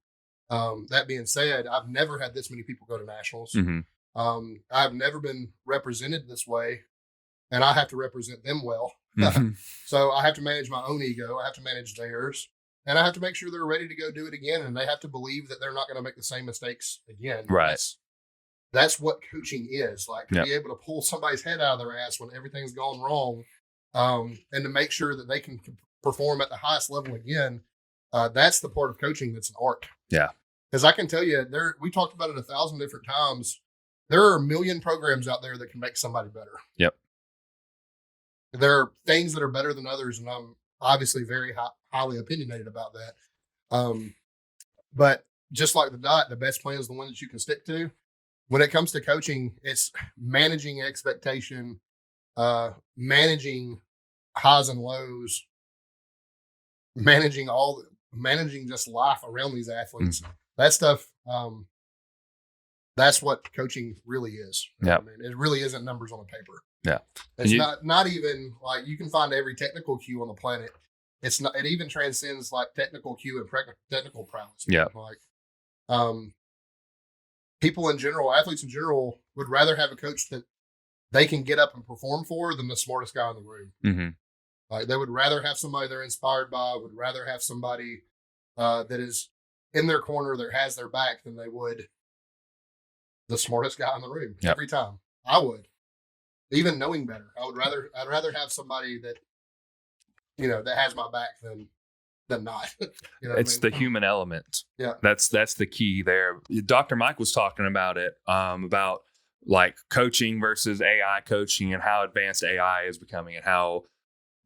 That being said, I've never had this many people go to nationals. I've never been represented this way, and I have to represent them well. So I have to manage my own ego. I have to manage theirs, and I have to make sure they're ready to go do it again. And they have to believe that they're not going to make the same mistakes again. Right. That's what coaching is. To be able to pull somebody's head out of their ass when everything's gone wrong, and to make sure that they can perform at the highest level again. That's the part of coaching that's an art. Yeah. Because I can tell you, we talked about it 1,000 different times. There are a million programs out there that can make somebody better. Yep. There are things that are better than others, and I'm obviously very highly opinionated about that. But just like the diet, the best plan is the one that you can stick to. When it comes to coaching, it's managing expectation, managing highs and lows, managing just life around these athletes. That stuff, that's what coaching really is. Yeah. I mean, it really isn't numbers on a paper. Yeah. It's not even you can find every technical cue on the planet. It's not, it even transcends technical cue and technical prowess. Yeah. People in general, athletes in general, would rather have a coach that they can get up and perform for than the smartest guy in the room. They would rather have somebody they're inspired by, would rather have somebody that is in their corner, that has their back, than they would the smartest guy in the room. Every time. I would. Even knowing better. I'd rather have somebody that, that has my back than not. It's the human element. Yeah. That's the key there. Dr. Mike was talking about it, about coaching versus AI coaching and how advanced AI is becoming, and how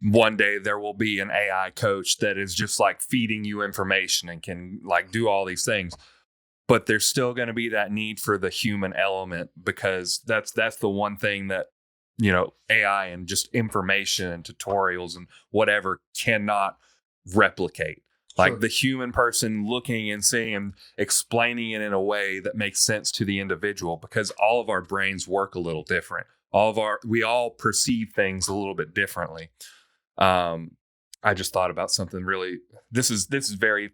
one day there will be an AI coach that is just feeding you information and can do all these things. But there's still going to be that need for the human element, because that's the one thing that, AI and just information and tutorials and whatever cannot replicate. The human person looking and seeing and explaining it in a way that makes sense to the individual, because all of our brains work a little different. We all perceive things a little bit differently. I just thought about something really, this is very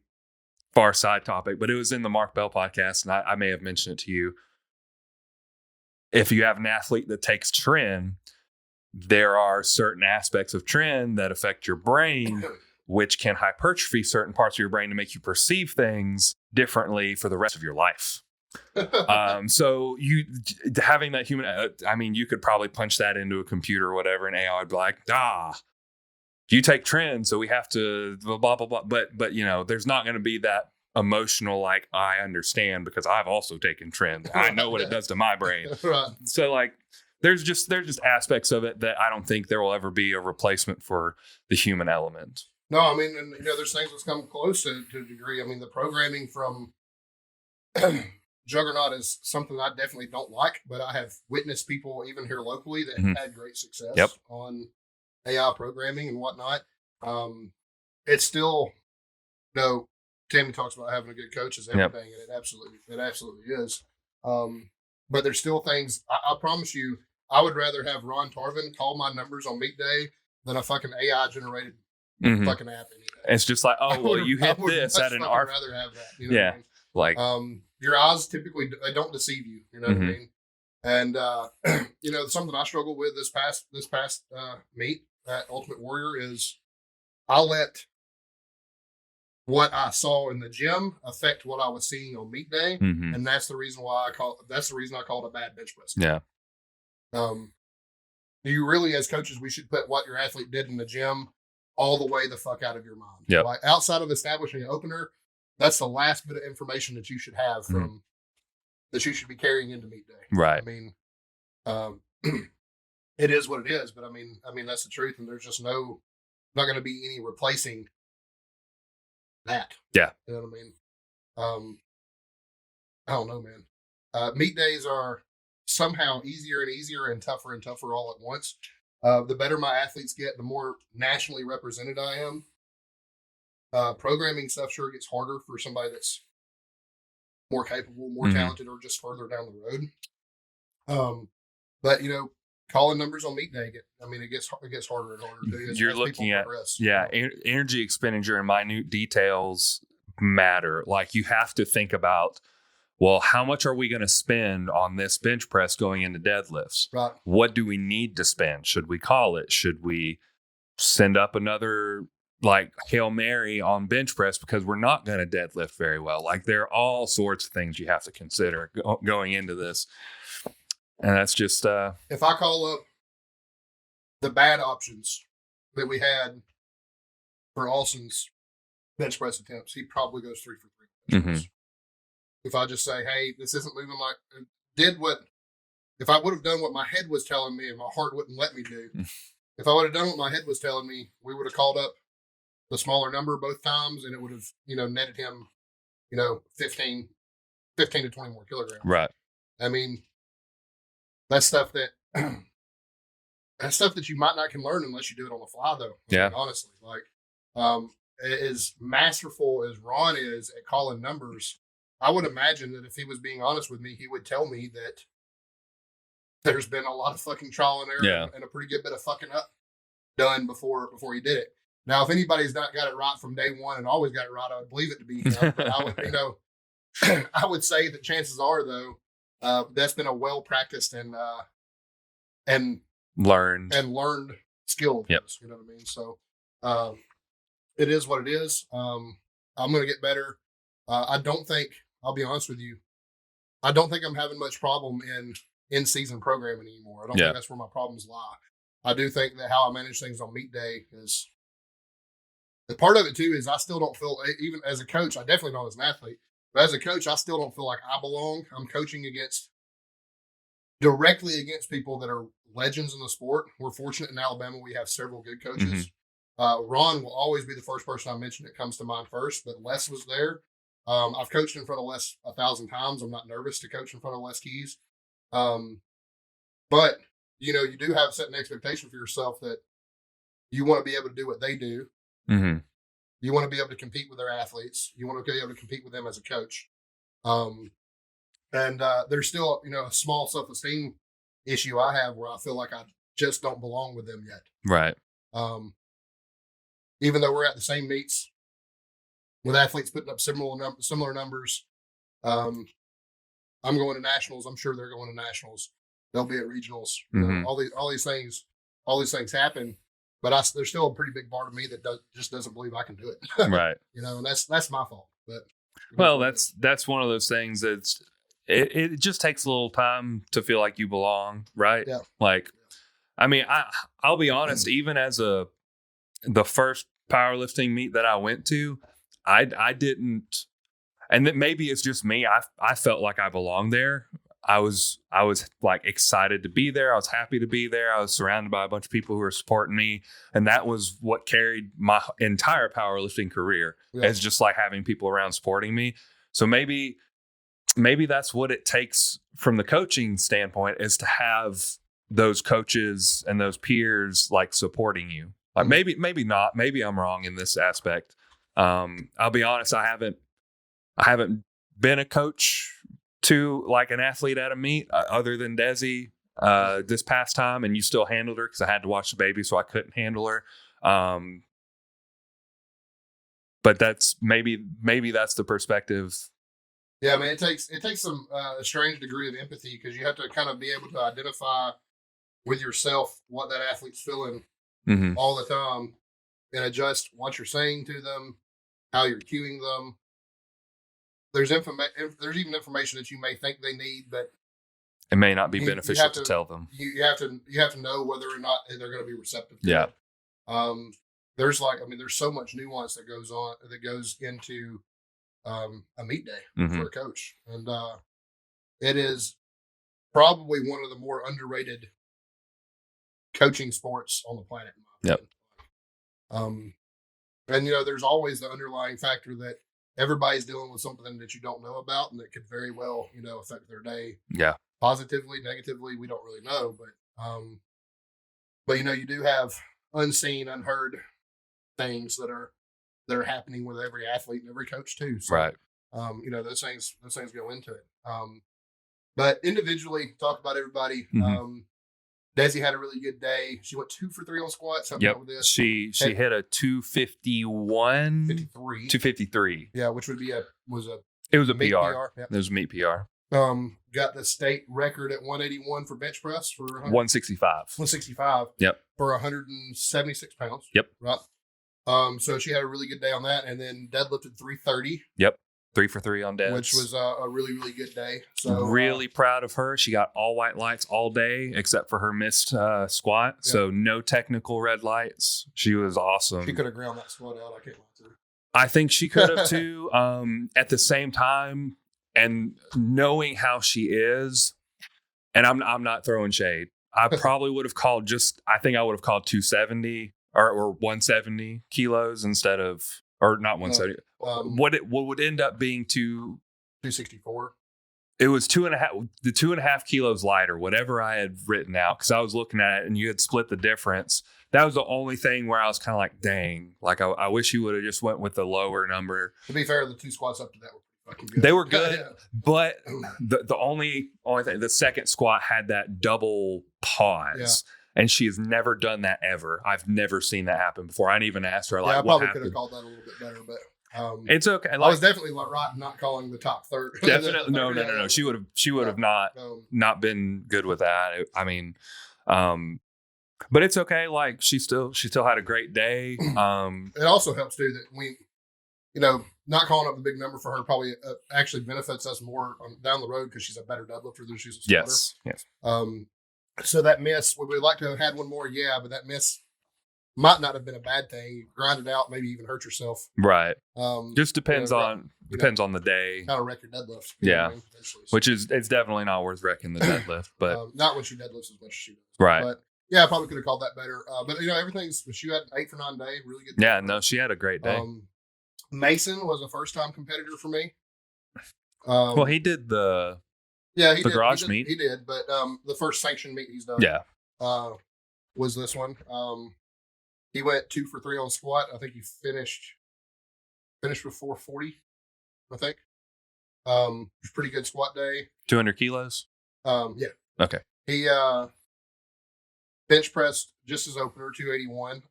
far side topic, but it was in the Mark Bell podcast, and I may have mentioned it to you. If you have an athlete that takes tren, there are certain aspects of tren that affect your brain, which can hypertrophy certain parts of your brain to make you perceive things differently for the rest of your life. So having that human, you could probably punch that into a computer or whatever, and AI would be like, you take tren, so we have to blah, blah, blah. But there's not going to be that emotional, I understand because I've also taken tren. I know what it does to my brain. Right. So there's just aspects of it that I don't think there will ever be a replacement for the human element. No, I mean, and there's things that's come close to a degree. I mean, the programming from Juggernaut is something I definitely don't like, but I have witnessed people even here locally that have had great success on AI programming and whatnot. It's still, Tammy talks about having a good coach is everything, and it absolutely is. But there's still things. I promise you, I would rather have Ron Tarvin call my numbers on meet day than a fucking AI generated fucking app. It's just like, you hit this at an I'd rather have that. You know what I mean? Your eyes typically they don't deceive you. You know what I mean? And something I struggled with this past meet at Ultimate Warrior is I let what I saw in the gym affect what I was seeing on meet day, and that's the reason I call it a bad bench press. Yeah. You really, as coaches, we should put what your athlete did in the gym all the way the fuck out of your mind. Yeah. Like outside of establishing an opener, that's the last bit of information that you should have from that you should be carrying into meet day. Right. I mean, it is what it is, but I mean that's the truth, and there's just not going to be any replacing that. Yeah. You know what I mean? I don't know, man. Meet days are somehow easier and easier and tougher all at once. The better my athletes get, the more nationally represented I am. Programming stuff sure gets harder for somebody that's more capable, more talented, or just further down the road. But calling numbers on meet day, it gets harder and harder too. You're looking at energy expenditure and minute details matter. Like you have to think about, well, how much are we going to spend on this bench press going into deadlifts? Right. What do we need to spend? Should we call it? Should we send up another Hail Mary on bench press because we're not going to deadlift very well? Like there are all sorts of things you have to consider going into this. And that's just if I call up the bad options that we had for Alston's bench press attempts, he probably goes 3 for 3. If I just say, hey, this isn't moving if I would have done what my head was telling me and my heart wouldn't let me do, if I would have done what my head was telling me, we would have called up the smaller number both times and it would have, netted him, 15 to 20 more kilograms. Right. I mean, that's stuff that you might not can learn unless you do it on the fly, though. Yeah. Honestly, as masterful as Ron is at calling numbers, I would imagine that if he was being honest with me, he would tell me that there's been a lot of fucking trial and error and a pretty good bit of fucking up done before he did it. Now, if anybody's not got it right from day one and always got it right, I would believe it to be him. But I would, I would say that chances are, though, that's been a well practiced and learned skill. Yep. You know what I mean? So it is what it is. I'm going to get better. I'll be honest with you, I don't think I'm having much problem in season programming anymore. I don't think that's where my problems lie. I do think that how I manage things on meet day is the part of it too. Is I still don't feel, even as a coach, I definitely not as an athlete, but as a coach, I still don't feel like I belong. I'm coaching directly against people that are legends in the sport. We're fortunate in Alabama. We have several good coaches. Ron will always be the first person I mention that comes to mind first, but Les was there. I've coached in front of Les 1,000 times. I'm not nervous to coach in front of Les Keys. But you do have set an expectation for yourself that you want to be able to do what they do. You want to be able to compete with their athletes. You want to be able to compete with them as a coach. And there's still, a small self-esteem issue I have where I feel like I just don't belong with them yet. Right. Even though we're at the same meets with athletes putting up similar numbers, I'm going to nationals. I'm sure they're going to nationals. They'll be at regionals. All these things happen, but there's still a pretty big part of me that just doesn't believe I can do it. Right. And that's my fault. But that's one of those things that's it just takes a little time to feel like you belong, right? Yeah. I mean, I'll be honest, even as the first powerlifting meet that I went to, I didn't, and that maybe it's just me. I felt like I belonged there. I was like excited to be there. I was happy to be there. I was surrounded by a bunch of people who were supporting me. And that was what carried my entire powerlifting career. Yeah. It's just like having people around supporting me. So maybe that's what it takes from the coaching standpoint, is to have those coaches and those peers like supporting you. Like maybe not. Maybe I'm wrong in this aspect. I'll be honest. I haven't been a coach to like an athlete at a meet other than Desi this past time, and you still handled her because I had to watch the baby, so I couldn't handle her. But that's maybe that's the perspective. Yeah, I mean, it takes some a strange degree of empathy, because you have to kind of be able to identify with yourself what that athlete's feeling all the time, and adjust what you're saying to them, how you're cueing them. There's even information that you may think they need, but it may not be beneficial to tell them. You have to know whether or not they're going to be receptive to it. There's so much nuance that goes into a meet day for a coach, and it is probably one of the more underrated coaching sports on the planet. And there's always the underlying factor that everybody's dealing with something that you don't know about, and that could very well, affect their day. Yeah. Positively, negatively, we don't really know, but you do have unseen, unheard things that are happening with every athlete and every coach too. So, right. Those things go into it. But individually, talk about everybody. Desi had a really good day. She went 2 for 3 on squats. Yep. With this. She hit a 251. 253. Yeah, which would be it was a meet PR. Yep. It was a meet PR. Got the state record at 181 for bench press for 165. 165. Yep. For 176 pounds. Yep. Right. So she had a really good day on that, and then deadlifted 330. Yep. 3 for 3 on deads, which was a really, really good day. So really proud of her. She got all white lights all day except for her missed squat. Yep. So no technical red lights. She was awesome. She could have ground that squat out. I can't lie to her. I think she could have too. At the same time, and knowing how she is, and I'm not throwing shade. I probably would have called I think I would have called 270 or 170 kilos instead of, or not 170. What would end up being 264. It was 2.5 kilos lighter, whatever I had written out, because I was looking at it and you had split the difference. That was the only thing where I was kind of like, dang, like I wish you would have just went with the lower number. To be fair, the 2 squats up to that were fucking good. They were good, but the only thing, the second squat had that double pause. Yeah. And she has never done that ever. I've never seen that happen before. I didn't even ask her, like, I what probably happened? could have called that a little bit better, but it's okay. I was definitely right not calling the top third. Definitely, no. She would have not been good with that. I mean, but it's okay. Like she still had a great day. It also helps too that we, not calling up the big number for her probably actually benefits us more down the road, because she's a better deadlifter than she's a squatter. Yes. So that miss, would we like to have had one more? Yeah, but that miss might not have been a bad thing. You grind it out, maybe even hurt yourself. Right. Just depends on the day. How to wreck your deadlift. Yeah. Which is, it's definitely not worth wrecking the deadlift, but not when she deadlifts as much as she does. Right. But yeah, I probably could have called that better. But she had an 8 for 9 day, really good day. Yeah, no, she had a great day. Mason was a first time competitor for me. Well, he did the garage meet. He did, but the first sanctioned meet he's done. Yeah. Was this one. He went 2 for 3 on squat. I think he finished with 440, I think. It was a pretty good squat day. 200 kilos? Yeah. Okay. He bench pressed just his opener, 281. It's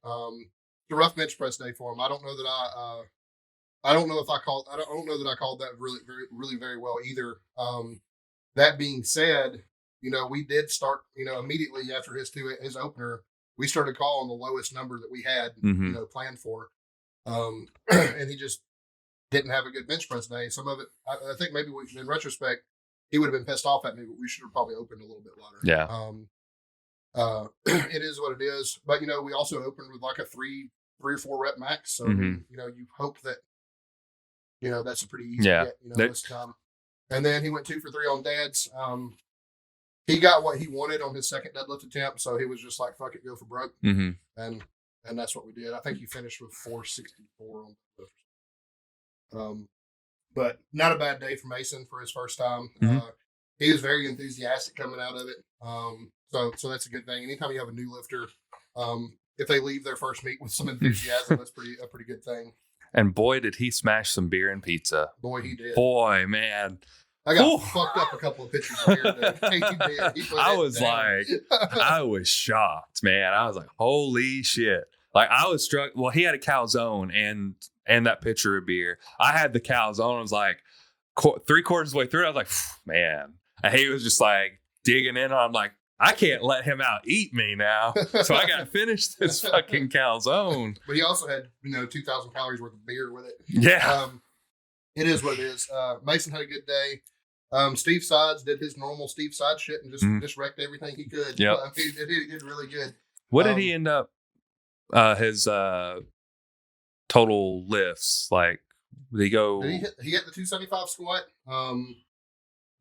a rough bench press day for him. I don't know that I don't know that I called that really very, really very well either. That being said, we did start, immediately after his opener, we started calling the lowest number that we had, planned for. And he just didn't have a good bench press day. Some of it, I think maybe in retrospect, he would have been pissed off at me, but we should have probably opened a little bit louder. Yeah. It is what it is. But, we also opened with like a 3 or 4 rep max. So, you hope that, that's a pretty easy get, this time. And then he went 2 for 3 on dads. he got what he wanted on his second deadlift attempt, so he was just like, "Fuck it, go for broke," Mm-hmm. and that's what we did. I think he finished with 464 on deadlift. But not a bad day for Mason for his first time. Mm-hmm. He was very enthusiastic coming out of it. So that's a good thing. Anytime you have a new lifter, if they leave their first meet with some enthusiasm, that's a pretty good thing. And boy, did he smash some beer and pizza. Boy, he did. Boy, man. I got fucked up a couple of pictures of beer. He did. I was like, I was shocked, man. I was like, holy shit. Like, I was struck. Well, he had a calzone and that pitcher of beer. I had the calzone. I was like, 3/4 of the way through, I was like, man. And he was just like digging in. I'm like, I can't let him out eat me now. So I got to finish this fucking calzone. But he also had, 2,000 calories worth of beer with it. Yeah. It is what it is. Mason had a good day. Steve Sides did his normal Steve Sides shit and just wrecked everything he could. Yep. He did really good. What did he end up, his total lifts? Like, did he go? He hit the 275 squat.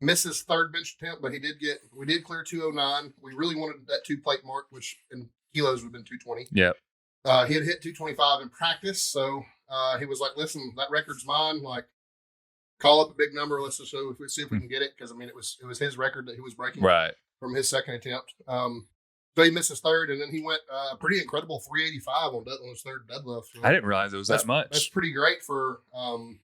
Missed his third bench attempt, but we did clear 209. We really wanted that 2 plate mark, which in kilos would have been 220. Yep. He had hit 225 in practice, so he was like, "Listen, that record's mine. Like, call up a big number. Let's just see if we can get it." Because it was his record that he was breaking from his second attempt. So he missed his third, and then he went pretty incredible 385 on his third deadlift. So I didn't realize it was that much. That's pretty great for a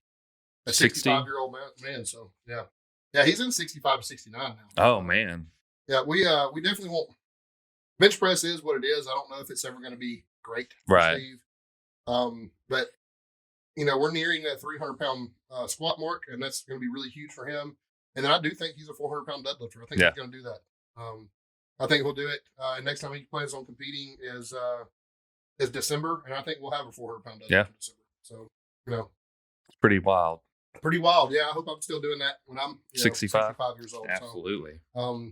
65-year-old man. So yeah, he's in 65 to 69 now. Oh man. Yeah, we definitely won't. Bench press is what it is. I don't know if it's ever going to be great for right. Steve. But we're nearing that 300-pound squat mark, and that's going to be really huge for him. And then I do think he's a 400-pound deadlifter. I think he's going to do that. I think he'll do it. Next time he plans on competing is December, and I think we'll have a 400-pound deadlift in December. So it's pretty wild. Pretty wild. Yeah, I hope I'm still doing that when I'm 65 years old. Absolutely. So,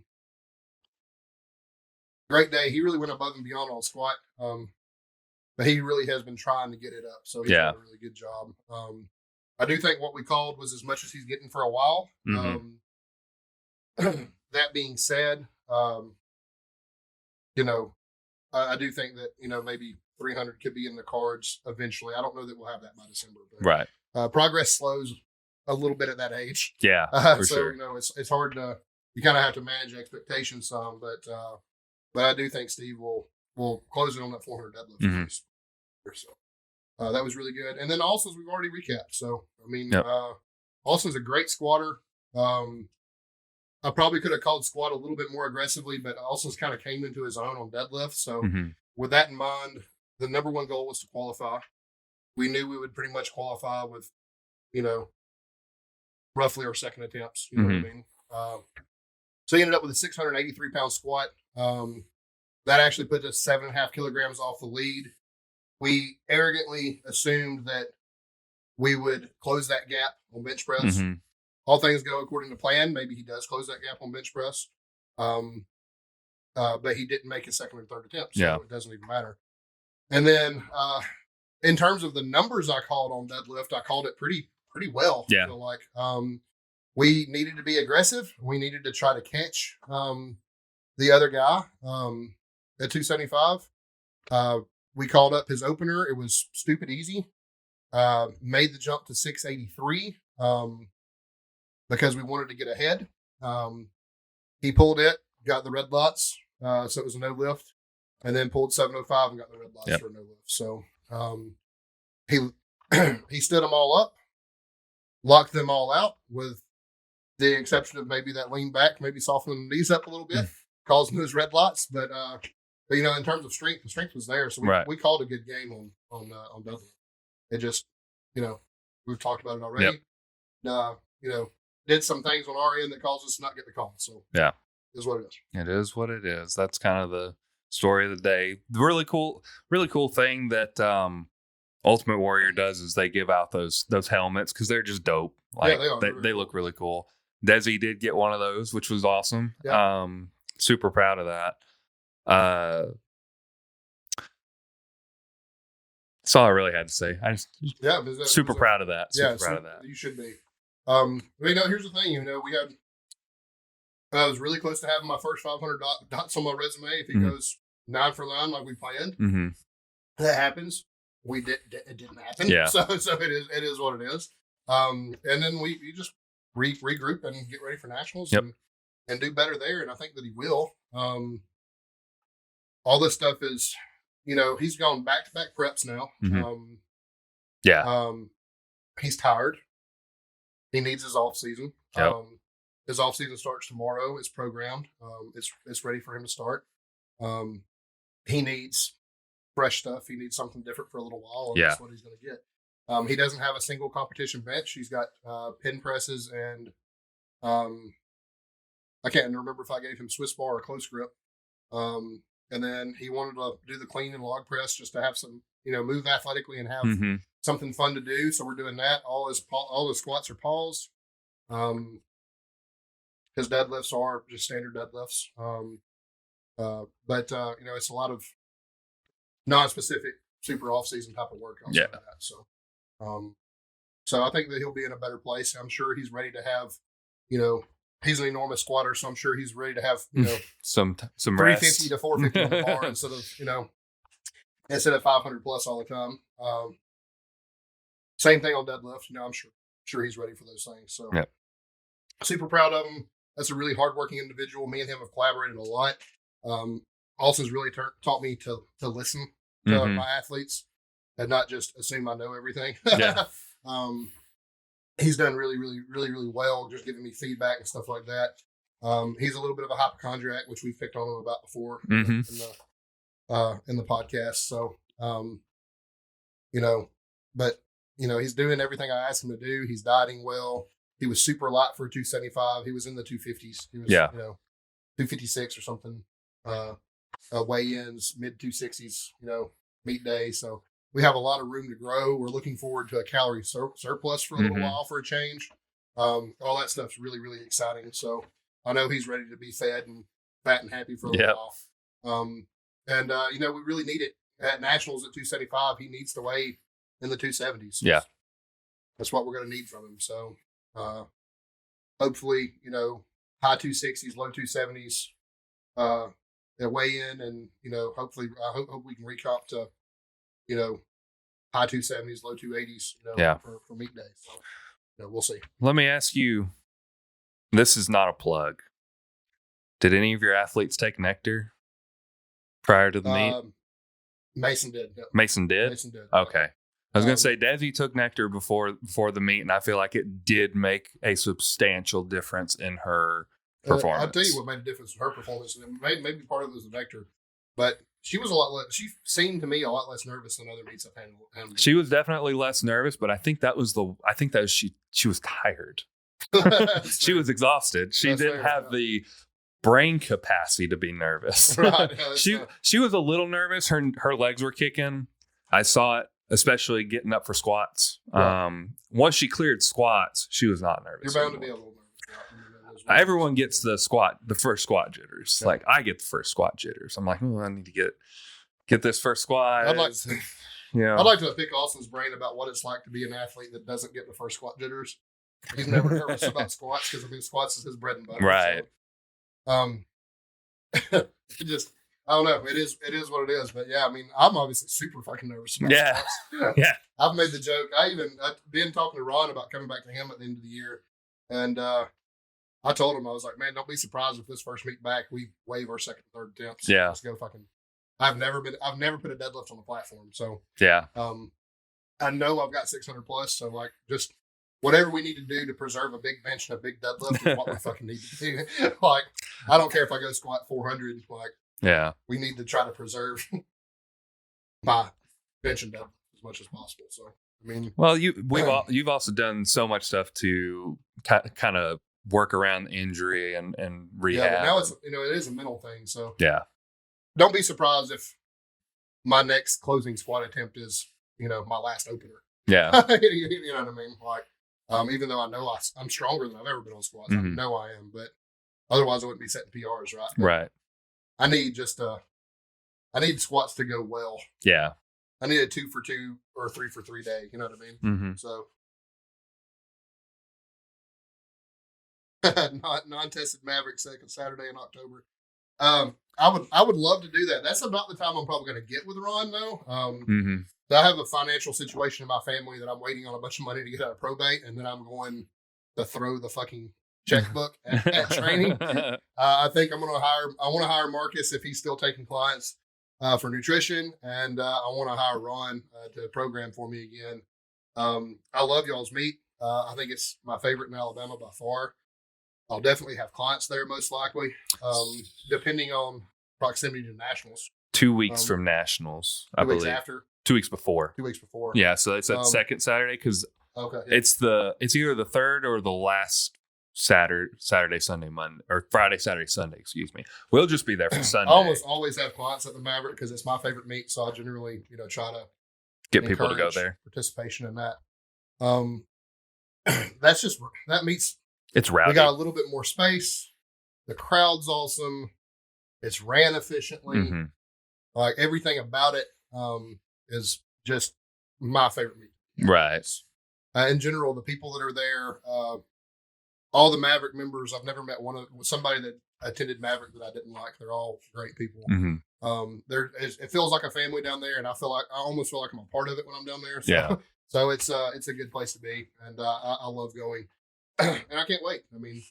great day. He really went above and beyond on squat. But he really has been trying to get it up. So he's done a really good job. I do think what we called was as much as he's getting for a while. Mm-hmm. That being said, I do think that, maybe 300 could be in the cards eventually. I don't know that we'll have that by December. But, right. Progress slows a little bit at that age. Yeah, for sure. It's hard you kind of have to manage expectations some, but I do think Steve will close it on that 400 deadlift. Mm-hmm. So that was really good. And then Austin's we've already recapped. So, Austin's a great squatter. I probably could have called squat a little bit more aggressively, but Austin's kind of came into his own on deadlift. So with that in mind, the number one goal was to qualify. We knew we would pretty much qualify with, roughly our second attempts. You know what I mean? So he ended up with a 683-pound squat. That actually put us 7.5 kilograms off the lead. We arrogantly assumed that we would close that gap on bench press. Mm-hmm. All things go according to plan. Maybe he does close that gap on bench press. But he didn't make his second or third attempt, so it doesn't even matter. And then in terms of the numbers I called on deadlift, I called it pretty well. Yeah. So we needed to be aggressive. We needed to try to catch the other guy at 275. We called up his opener. It was stupid easy. Made the jump to 683 because we wanted to get ahead. He pulled it, got the red lights, so it was a no lift, and then pulled 705 and got the red lights for a no lift. So he stood them all up, locked them all out with the exception of maybe that lean back, maybe softening the knees up a little bit, causing those red lights. But in terms of strength, the strength was there. So we called a good game on Dudley. It just, we've talked about it already. Did some things on our end that caused us to not get the call. So it is what it is. It is what it is. That's kind of the story of the day. The really cool thing that Ultimate Warrior does is they give out those helmets because they're just dope. Like they look really cool. Desi did get one of those, which was awesome. Yeah. Super proud of that. That's all I really had to say. Super proud of that. Super proud of that. You should be. Here's the thing. We had I was really close to having my first 500 dots on my resume. If he goes 9 for 9 like we planned, that happens. It didn't happen. Yeah. So it is what it is. And then we just regroup and get ready for nationals and do better there. And I think that he will. All this stuff is, he's gone back-to-back preps now. He's tired. He needs his off season. Yep. His off season starts tomorrow. It's programmed. It's ready for him to start. He needs fresh stuff. He needs something different for a little while. And that's what he's going to get. He doesn't have a single competition bench. He's got pin presses and I can't remember if I gave him Swiss bar or close grip. And then he wanted to do the clean and log press just to have some, move athletically and have something fun to do. So we're doing that. All his squats are paused. His deadlifts are just standard deadlifts. But it's a lot of non-specific, super off-season type of work. That. So I think that he'll be in a better place. I'm sure he's ready to have, he's an enormous squatter, so I'm sure he's ready to have, some 350 to 450 on the bar instead of 500 plus all the time. Same thing on deadlift. I'm sure he's ready for those things. So super proud of him. That's a really hardworking individual. Me and him have collaborated a lot. Austin's really taught me to listen to my athletes and not just assume I know everything. He's done really, really, really, really well, just giving me feedback and stuff like that. He's a little bit of a hypochondriac, which we picked on him about before in the podcast. So, but he's doing everything I asked him to do. He's dieting well. He was super light for a 275. He was in the 250s. He was, 256 or something. Weigh-ins, mid 260s, meet day. So we have a lot of room to grow. We're looking forward to a calorie surplus for a little while for a change. All that stuff's really, really exciting. So I know he's ready to be fed and fat and happy for a little while. We really need it at nationals at 275. He needs to weigh in the 270s. Yeah. That's what we're going to need from him. So hopefully, high 260s, low 270s, weigh in and, hopefully I hope we can recomp to, high 270s, low 280s, for meet day. So, we'll see. Let me ask you, this is not a plug. Did any of your athletes take nectar prior to the meet? Mason did. Yeah. Mason did? Mason did. Okay. I was going to say, Desi took nectar before the meet, and I feel like it did make a substantial difference in her performance. I'll tell you what made a difference in her performance. And maybe part of it was the nectar, but she was a lot less. She seemed to me a lot less nervous than other meets I've handled. She was definitely less nervous, but I think that was she was tired. She was exhausted. She didn't have the brain capacity to be nervous. Right. She was a little nervous. Her legs were kicking. I saw it, especially getting up for squats. Right. Once she cleared squats, she was not nervous. You're bound to be a little nervous. Everyone gets the first squat jitters. Yeah. Like I get the first squat jitters. I'm like, I need to get this first squat. I'd like to pick Austin's brain about what it's like to be an athlete that doesn't get the first squat jitters. He's never nervous about squats because squats is his bread and butter. Right. So, I don't know. It is what it is. But yeah, I mean, I'm obviously super fucking nervous about squats. Yeah. I've made the joke. I've been talking to Ron about coming back to him at the end of the year. And I told him, I was like, man, don't be surprised if this first meet back, we waive our second and third attempts. Yeah. Let's go fucking. I've never put a deadlift on the platform. So yeah. I know I've got 600 plus. So like just whatever we need to do to preserve a big bench and a big deadlift is what we fucking need to do. Like, I don't care if I go squat 400. Like, yeah, we need to try to preserve my bench and deadlift as much as possible. So, I mean, well, you've also done so much stuff to kind of work around injury and rehab. Yeah, but now it's it is a mental thing. So yeah, don't be surprised if my next closing squat attempt is my last opener. Yeah, you know what I mean. Like, even though I know I'm stronger than I've ever been on squats, I know I am, but otherwise I wouldn't be setting PRs, right? But right. I need squats to go well. Yeah. I need a 2 for 2 or 3 for 3 day. You know what I mean? Mm-hmm. So non-tested Maverick second Saturday in October. I would love to do that. That's about the time I'm probably going to get with Ron though. I have a financial situation in my family that I'm waiting on a bunch of money to get out of probate, and then I'm going to throw the fucking checkbook at training. I think I want to hire Marcus if he's still taking clients for nutrition, and I want to hire Ron to program for me again. I love y'all's meet. I think it's my favorite in Alabama by far. I'll definitely have clients there most likely, depending on proximity to nationals. 2 weeks from nationals, I believe. 2 weeks after. 2 weeks before. 2 weeks before. Yeah, so it's that second Saturday because it's either the third or the last Saturday, Sunday, Monday, or Friday, Saturday, Sunday. Excuse me. We'll just be there for Sunday. I almost always have clients at the Maverick because it's my favorite meet, so I generally try to get people to go there. Participation in that. That meets. It's rowdy. We got a little bit more space. The crowd's awesome. It's ran efficiently. Like everything about it is just my favorite meet. Right. In general, the people that are there, all the Maverick members, I've never met somebody that attended Maverick that I didn't like. They're all great people. It feels like a family down there, and I almost feel like I'm a part of it when I'm down there. So, yeah. So it's a good place to be, and I love going, and I can't wait. I mean,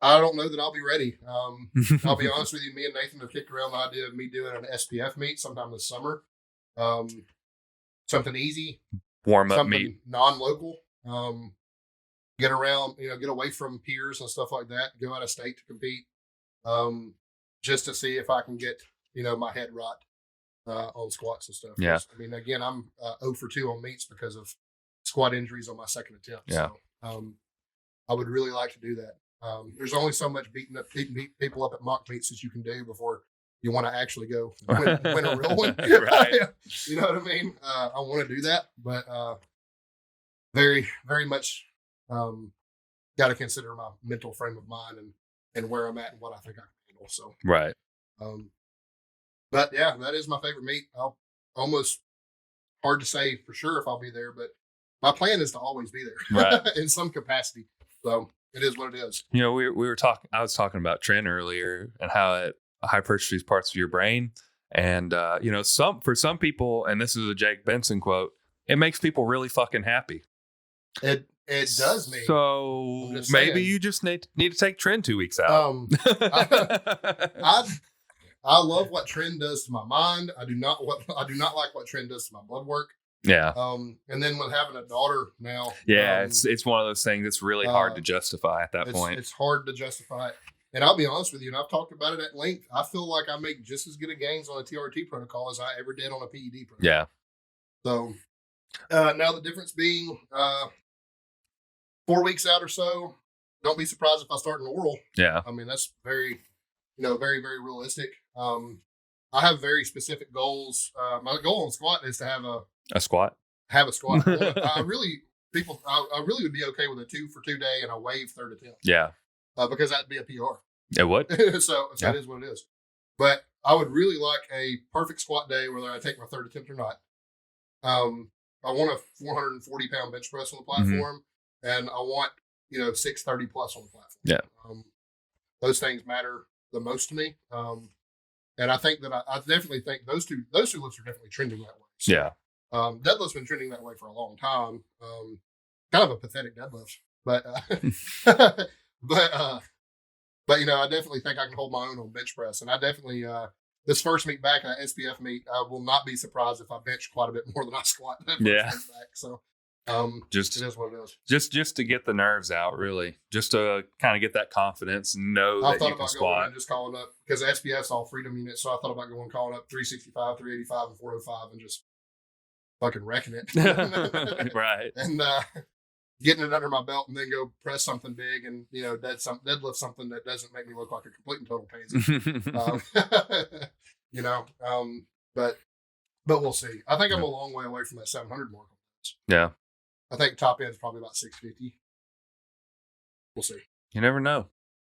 I don't know that I'll be ready. I'll be honest with you. Me and Nathan have kicked around the idea of me doing an SPF meet sometime this summer. Something easy, warm up meet, non-local. Get around, get away from peers and stuff like that. Go out of state to compete, just to see if I can get my head right on squats and stuff. Yeah. I mean, again, I'm 0 for 2 on meets because of squat injuries on my second attempt. Yeah. So, I would really like to do that. There's only so much beating people up at mock meets that you can do before you want to actually go win a real one. Right. You know what I mean? I want to do that, but very, very much got to consider my mental frame of mind and where I'm at and what I think I can handle. So right. But yeah, that is my favorite meet. I'll almost hard to say for sure if I'll be there, but my plan is to always be there, right. in some capacity. So it is what it is. We were talking. I was talking about Trent earlier and how it hypertrophies parts of your brain, and for some people, and this is a Jake Benson quote, it makes people really fucking happy. It does me. So maybe you just need to take Trent 2 weeks out. I love what Trend does to my mind. I do not like what Trend does to my blood work. Yeah. And then with having a daughter now. Yeah, it's one of those things that's really hard to justify at that point. It's hard to justify it. And I'll be honest with you, and I've talked about it at length. I feel like I make just as good a gains on a TRT protocol as I ever did on a PED protocol. Yeah. So now the difference being 4 weeks out or so, don't be surprised if I start an oral. Yeah. I mean, that's very, very, very realistic. I have very specific goals. My goal on squat is to have a squat. Have a squat. I really would be okay with a 2 for 2 day and a wave third attempt. Yeah. Because that'd be a PR. It would. So that is what it is. But I would really like a perfect squat day, whether I take my third attempt or not. I want a 440-pound bench press on the platform, and I want 630 plus on the platform. Yeah. Those things matter the most to me. And I think that I definitely think those two lifts are definitely trending that way. So, yeah. Deadlift's been trending that way for a long time. Kind of a pathetic deadlift, but I definitely think I can hold my own on bench press. And I definitely this first meet back, SPF meet, I will not be surprised if I bench quite a bit more than I squat. Yeah. Back. So just it is what it is. Just to get the nerves out, really, just to kind of get that confidence and know that you can squat. Going and just calling up because SPF's all freedom units, so I thought about calling up 365, 385, and 405, and just fucking wrecking it. Right. And getting it under my belt, and then go press something big, and deadlift something that doesn't make me look like a complete and total pansy. But we'll see. I think I'm a long way away from that 700 mark. Yeah. I think top end is probably about 650. We'll see. You never know.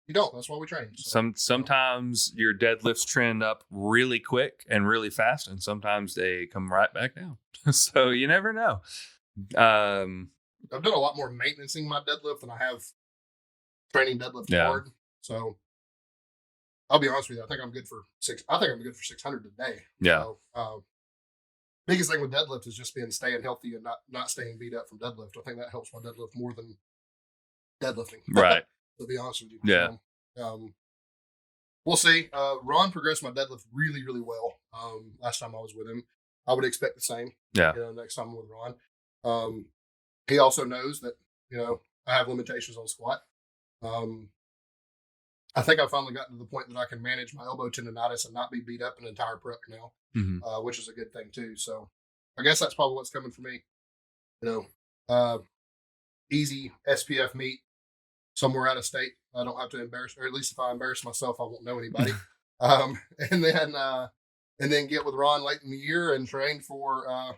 You don't. That's why we train. So. Sometimes your deadlifts trend up really quick and really fast, and sometimes they come right back down. So you never know. I've done a lot more maintenancing my deadlift than I have training deadlift hard. So I'll be honest with you. I think I'm good for 600 today. Yeah. So, biggest thing with deadlift is just staying healthy and not staying beat up from deadlift. I think that helps my deadlift more than deadlifting. Right. To be honest with you. Yeah. We'll see. Ron progressed my deadlift really, really well. Last time I was with him, I would expect the same. Yeah. Next time I'm with Ron. He also knows that, I have limitations on squat. I think I finally gotten to the point that I can manage my elbow tendonitis and not be beat up an entire prep now, which is a good thing too. So I guess that's probably what's coming for me. Easy SPF meet somewhere out of state. I don't have to embarrass, or at least if I embarrass myself, I won't know anybody. And then get with Ron late in the year and train for.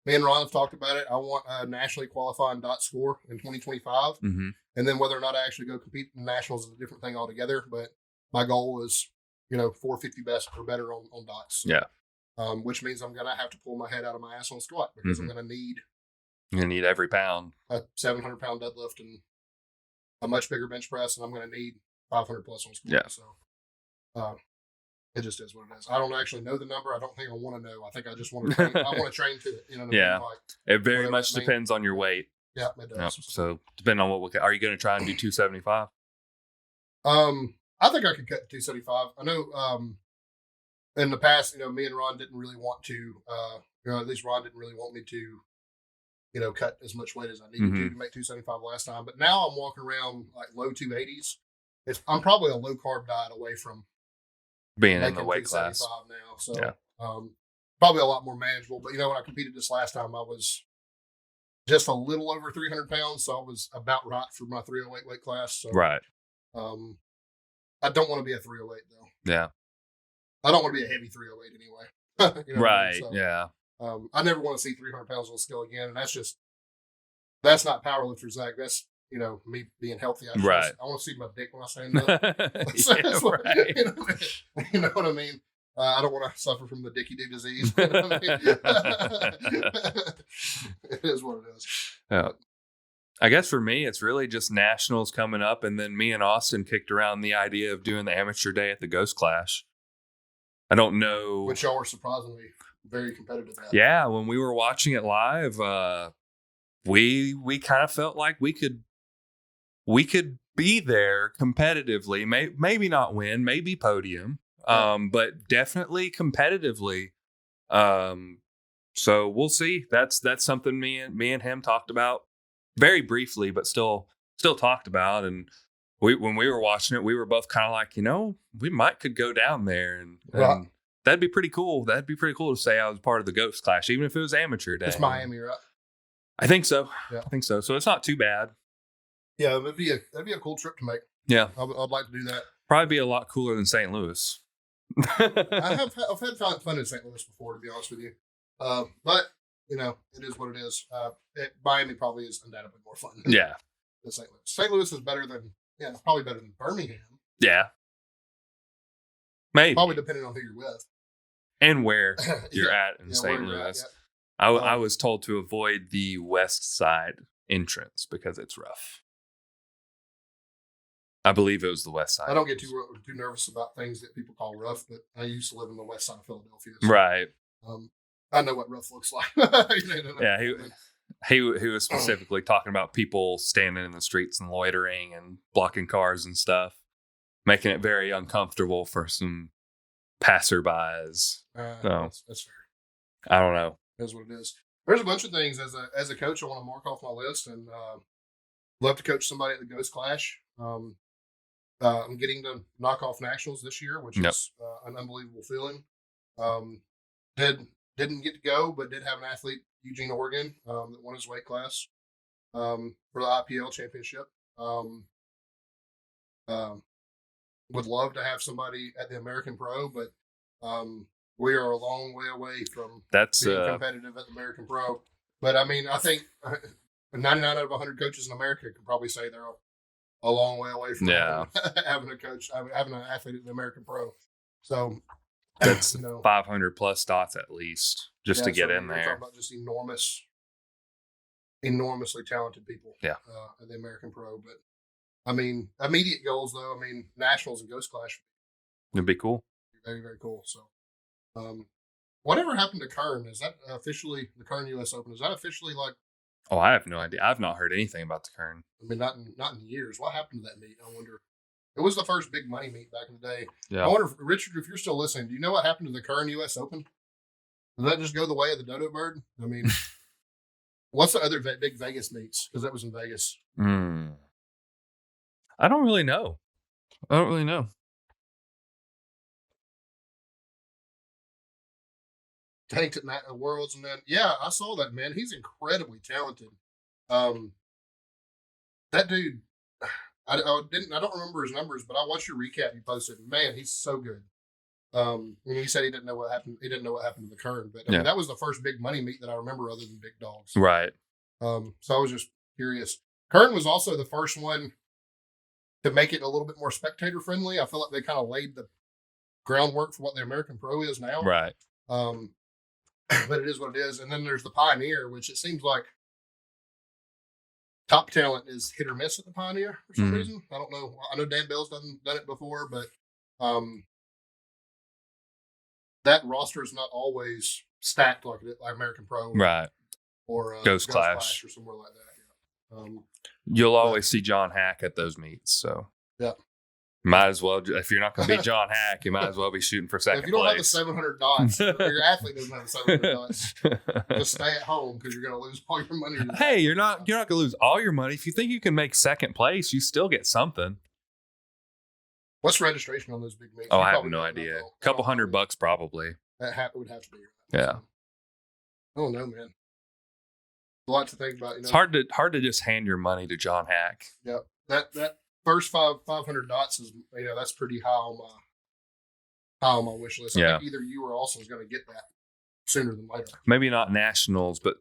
Me and Ron have talked about it. I want a nationally qualifying dot score in 2025. And then whether or not I actually go compete in nationals is a different thing altogether. But my goal is, 450 best or better on dots. Yeah. Which means I'm going to have to pull my head out of my ass on squat because I'm going to need. You need every pound. A 700-pound deadlift and a much bigger bench press, and I'm going to need 500 plus on squat. Yeah. So, it just is what it is. I don't actually know the number. I don't think I want to know. I think I just want to train. I want to train to it. Yeah. It very much depends on your weight. Yeah, it does. Yep. So depending on are you going to try and do 275? I think I could cut to 275. I know in the past, me and Ron didn't really want to, at least Ron didn't really want me to, cut as much weight as I needed to make 275 last time. But now I'm walking around like low 280s. I'm probably a low carb diet away from being in the weight class now. So probably a lot more manageable. But when I competed this last time, I was just a little over 300 pounds, so I was about right for my 308 weight class. So, right. I don't want to be a 308 though. Yeah. I don't want to be a heavy 308 anyway. Right. So, yeah. I never want to see 300 pounds on the scale again, and that's not powerlifter Zach. That's me being healthy. I want to see my dick when I stand up. Right. You know what I mean? I don't want to suffer from the dicky do disease. You know what I mean? It is what it is. Yeah. I guess for me, it's really just nationals coming up, and then me and Austin kicked around the idea of doing the amateur day at the Ghost Clash. I don't know. Which y'all were surprisingly very competitive at. Yeah, when we were watching it live, we kind of felt like we could be there competitively. Maybe not win, maybe podium, but definitely competitively. So we'll see. That's something me and him talked about very briefly, but still talked about. And when we were watching it, we were both kind of like, we could go down there and that'd be pretty cool. That'd be pretty cool to say I was part of the Ghost Clash, even if it was amateur day. It's Miami, right? I think so. Yeah. I think so. So it's not too bad. Yeah, that'd be a cool trip to make. Yeah, I'd like to do that. Probably be a lot cooler than St. Louis. I've had fun in St. Louis before, to be honest with you. But it is what it is. Miami probably is undoubtedly more fun. Than St. Louis. St. Louis is better than it's probably better than Birmingham. Yeah, maybe probably depending on who you're with and where you're at in St. Louis. I was told to avoid the west side entrance because it's rough. I believe it was the west side. I don't get too nervous about things that people call rough, but I used to live in the west side of Philadelphia. So, right. I know what rough looks like. Yeah, he was specifically talking about people standing in the streets and loitering and blocking cars and stuff, making it very uncomfortable for some passerbys. That's fair. I don't know. That's what it is. There's a bunch of things as a coach I want to mark off my list, and love to coach somebody at the Ghost Clash. I'm getting to knock off nationals this year, which is an unbelievable feeling. Didn't get to go, but did have an athlete, Eugene, Oregon, that won his weight class for the IPL championship. Would love to have somebody at the American Pro, but we are a long way away from being competitive at the American Pro. But I mean, I think 99 out of 100 coaches in America could probably say they're a long way away from having a coach, having an athlete at the American Pro. So that's 500 plus dots at least just to get in there. Talking about just enormously talented people. Yeah. At the American Pro, I mean, immediate goals though. I mean, nationals and Ghost Clash. It'd be cool. Very, very cool. So, whatever happened to Kern? Is that officially the Kern U.S. Open? Is that officially like? Oh, I have no idea. I've not heard anything about the Kern. I mean, not in years. What happened to that meet? I wonder. It was the first big money meet back in the day. Yeah. I wonder, Richard, if you're still listening, do you know what happened to the Kern U.S. Open? Did that just go the way of the dodo bird? I mean, what's the other big Vegas meets? Because that was in Vegas. I don't really know. Tanked at Worlds, and then I saw that, man. He's incredibly talented. That dude, I don't remember his numbers, but I watched your recap you posted. Man, he's so good. And he said he didn't know what happened. He didn't know what happened to the Kern, but I mean, that was the first big money meet that I remember, other than Big Dogs. Right. So I was just curious. Kern was also the first one to make it a little bit more spectator friendly. I feel like they kind of laid the groundwork for what the American Pro is now. Right. But it is what it is. And then there's the Pioneer, which it seems like top talent is hit or miss at the Pioneer for some reason. I don't know. I know Dan Bell's done it before, but that roster is not always stacked like American Pro, right? Or Ghost Clash or somewhere like that. Yeah. You'll always see John Hack at those meets, so yeah. Might as well, if you're not going to beat John Hack, you might as well be shooting for second place. If you don't have the 700 dots, or your athlete doesn't have the 700 dots, just stay at home because you're going to lose all your money. Hey, you're not going to lose all your money. If you think you can make second place, you still get something. What's registration on those big meets? Oh, I have no idea. A couple $100 probably. That would have to be. Yeah. I don't know, man. A lot to think about. It's hard to just hand your money to John Hack. Yeah, that first 500 dots is, that's pretty high on my wish list. I think either you or Austin is going to get that sooner than later. Maybe not nationals, but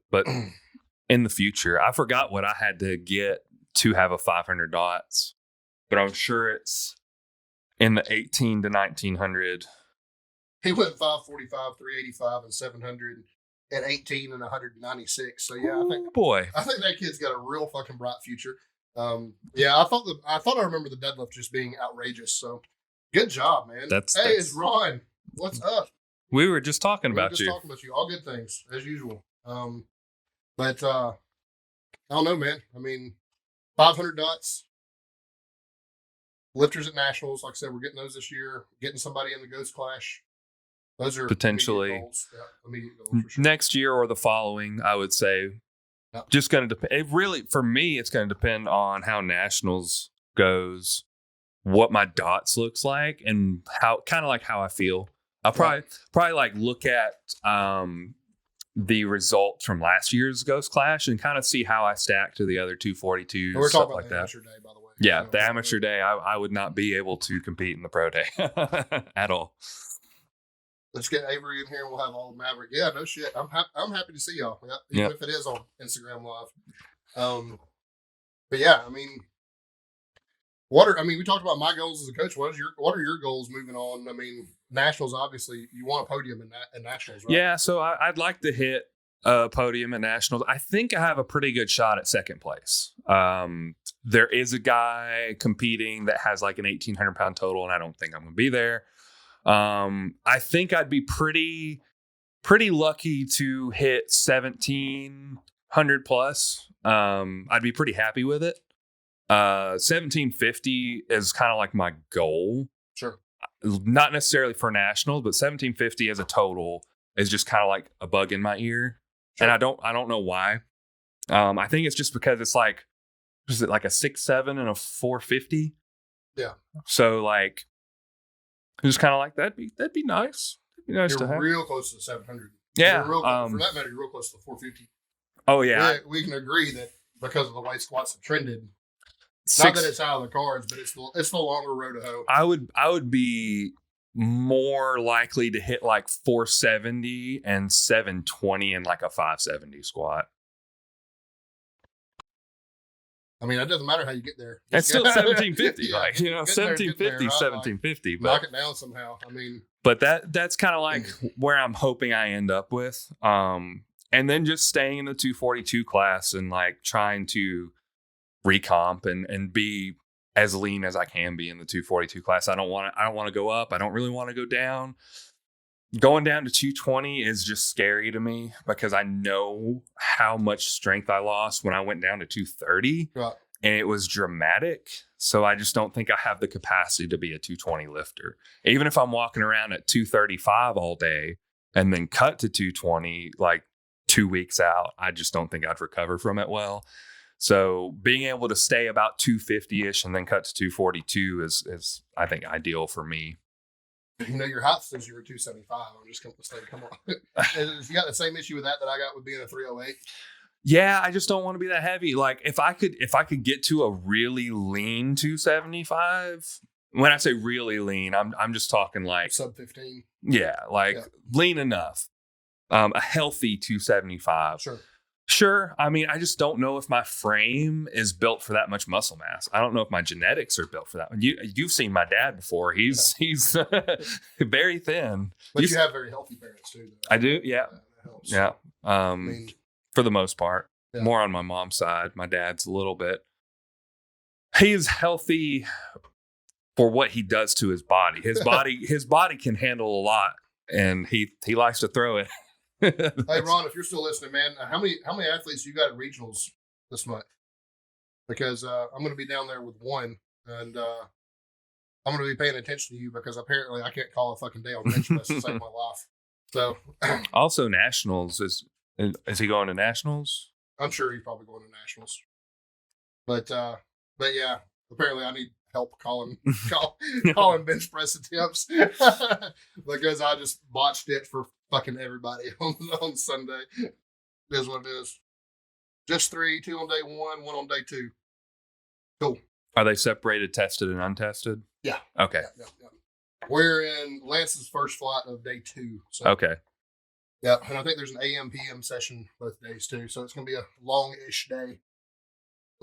in the future. I forgot what I had to get to have a 500 dots, but I'm sure it's in the 18 to 1900. He went 545, 385, and 700 at 18 and 196. So yeah, I think that kid's got a real fucking bright future. I thought I remember the deadlift just being outrageous. So good job, man. It's Ron. What's up? We were just talking about you. All good things as usual. But I don't know, man. I mean, 500 dots. Lifters at nationals, like I said, we're getting those this year. Getting somebody in the Ghost Clash. Those are potentially immediate goals for sure. Next year or the following, I would say. Yep. Just going to depend. For me, it's going to depend on how nationals goes, what my dots looks like, and how I feel. I'll probably like look at the results from last year's Ghost Clash and kind of see how I stack to the other 242s. We're talking about the amateur day, by the way. Yeah, the amateur day, I would not be able to compete in the pro day at all. Let's get Avery in here and we'll have all Maverick. Yeah, no shit. I'm happy to see y'all. Yeah, even if it is on Instagram Live. But yeah, I mean, we talked about my goals as a coach. What are your goals moving on? I mean, nationals, obviously, you want a podium in nationals, right? Yeah, so I'd like to hit a podium in nationals. I think I have a pretty good shot at second place. There is a guy competing that has like an 1,800 pound total, and I don't think I'm going to be there. I think I'd be pretty lucky to hit 1,700 plus. I'd be pretty happy with it. 1,750 is kind of like my goal. Sure. Not necessarily for nationals, but 1,750 as a total is just kind of like a bug in my ear. Sure. And I don't know why. I think it's just because it's like, is it like a 6'7" and a 450? Yeah. So like, just kind of like that'd be nice. It'd be nice you're to have. Real close to 700. Yeah. For that matter, you're real close to 450. Oh yeah. We can agree that because of the way squats have trended. Not that it's out of the cards, but it's the longer road to hoe. I would be more likely to hit like 470 and 720 in like a 570 squat. I mean, it doesn't matter how you get there. It's still 1750, yeah, like 1750, 1750. But knock it down somehow. I mean, but that's kind of like where I'm hoping I end up with. And then just staying in the 242 class and like trying to recomp and be as lean as I can be in the 242 class. I don't want to go up. I don't really want to go down. Going down to 220 is just scary to me because I know how much strength I lost when I went down to 230. Right. And it was dramatic. So I just don't think I have the capacity to be a 220 lifter. Even if I'm walking around at 235 all day and then cut to 220 like 2 weeks out, I just don't think I'd recover from it well. So being able to stay about 250-ish and then cut to 242 is I think, ideal for me. You know, your height says you're a 275. I'm just going to say, come on. If you got the same issue with that I got with being a 308. Yeah, I just don't want to be that heavy. Like if I could get to a really lean 275, when I say really lean, I'm just talking like sub 15. Yeah, like lean enough. A healthy 275. Sure. I mean, I just don't know if my frame is built for that much muscle mass. I don't know if my genetics are built for that. You've seen my dad before. He's very thin. But you have very healthy parents too, though. I do. Yeah. That helps. Yeah. I mean, for the most part, more on my mom's side. My dad's a little bit. He is healthy for what he does to his body. His body can handle a lot, and he likes to throw it. Hey Ron, if you're still listening, man, how many athletes you got at regionals this month? Because I'm going to be down there with one, and I'm going to be paying attention to you because apparently I can't call a fucking day on bench press to save my life. So also nationals is he going to nationals? I'm sure he's probably going to nationals. But yeah, apparently I need help calling bench press attempts because I just botched it for fucking everybody on Sunday. It is what it is. Just 3, 2 on day 1, 1 on day 2. Cool. Are they separated, tested and untested? Yeah. Okay. Yeah. We're in Lance's first flight of day 2. So. Okay. Yeah, and I think there's an AM PM session both days too, so it's going to be a long-ish day.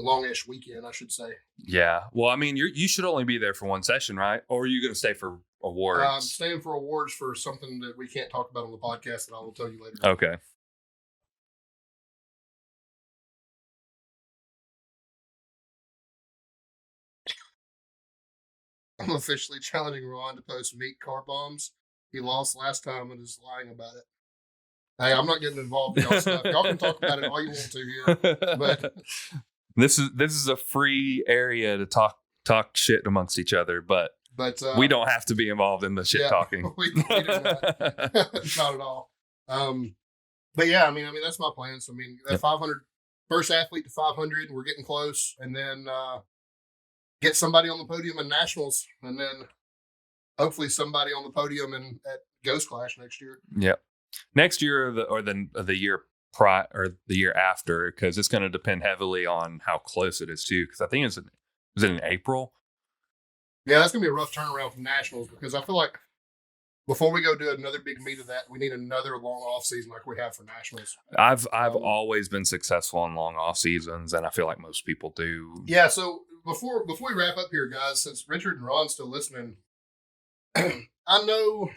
A long-ish weekend, I should say. Yeah. Well, I mean, you should only be there for one session, right? Or are you going to stay for awards? I'm staying for awards for something that we can't talk about on the podcast that I will tell you later. Okay. I'm officially challenging Ron to post meat car bombs. He lost last time and is lying about it. Hey, I'm not getting involved in y'all stuff. Y'all can talk about it all you want to here, but this is a free area to talk shit amongst each other, but we don't have to be involved in the shit talking. We do not. Not at all. But yeah, I mean that's my plan. So I mean, that 500 first athlete to 500, we're getting close, and then get somebody on the podium in nationals, and then hopefully somebody on the podium at Ghost Clash next year. Yep. Next year or the year or the year after, because it's going to depend heavily on how close it is too. Because I think is it in April? Yeah, that's gonna be a rough turnaround from nationals because I feel like before we go do another big meet of that, we need another long off season like we have for nationals. I've always been successful in long off seasons, and I feel like most people do. Yeah. So before we wrap up here, guys, since Richard and Ron's still listening, I know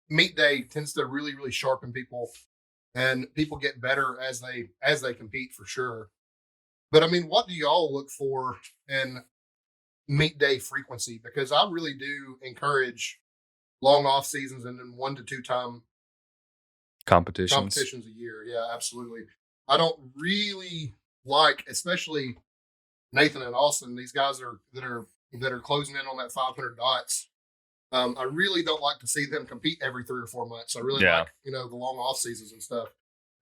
meet day tends to really, really sharpen people, and people get better as they compete for sure. But I mean, what do y'all look for in meet day frequency? Because I really do encourage long off seasons and then 1 to 2 time competitions a year. Yeah, absolutely. I don't really like, especially Nathan and Austin, these guys that are closing in on that 500 dots. I really don't like to see them compete every 3 or 4 months. I really like, the long off seasons and stuff.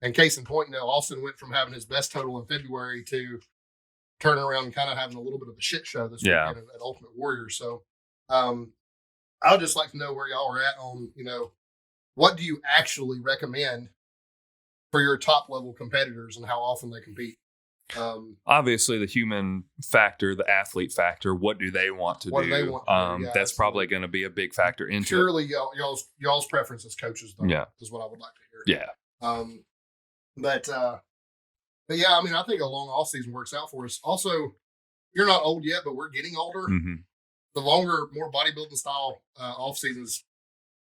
And case in point, Austin went from having his best total in February to turning around and kind of having a little bit of a shit show this weekend at Ultimate Warrior. So, I would just like to know where y'all are at on, what do you actually recommend for your top level competitors and how often they compete? Obviously the human factor, the athlete factor, what do they want to do? They want to do? That's probably going to be a big factor into Surely y'all's preference as coaches, though, is what I would like to hear. Yeah. But yeah, I mean, I think a long off season works out for us. Also, you're not old yet, but we're getting older. Mm-hmm. The longer, more bodybuilding style off seasons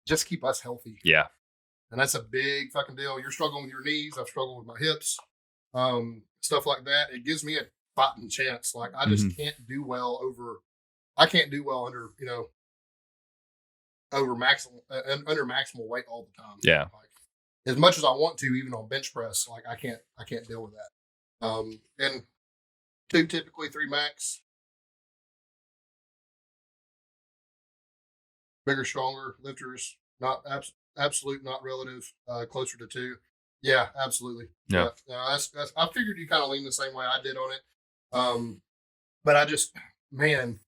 just keep us healthy. Yeah. And that's a big fucking deal. You're struggling with your knees. I've struggled with my hips, stuff like that. It gives me a fighting chance. Like I just can't do well over I can't do well under, under maximal weight all the time. Yeah. Like, as much as I want to, even on bench press, like I can't deal with that. And 2 typically, 3 max. Bigger, stronger lifters, not absolute, not relative, closer to 2. Yeah, absolutely. Yeah. That's I figured you kind of lean the same way I did on it. But I just, man,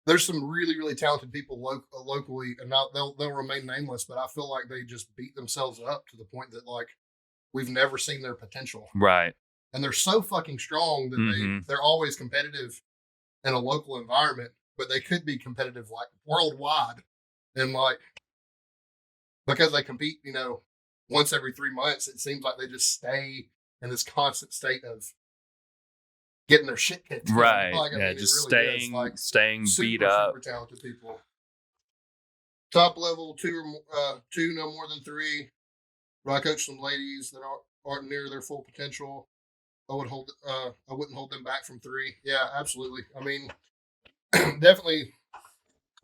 there's some really, really talented people locally, and they'll remain nameless, but I feel like they just beat themselves up to the point that like we've never seen their potential. Right. And they're so fucking strong that they're always competitive in a local environment, but they could be competitive like worldwide. And like, because they compete, once every 3 months, it seems like they just stay in this constant state of getting their shit kicked. Right. Like, just really staying super, beat up. Super talented people. Top level 2 no more than 3. But I coach some ladies that aren't near their full potential. I wouldn't hold them back from 3. Yeah, absolutely. I mean, definitely.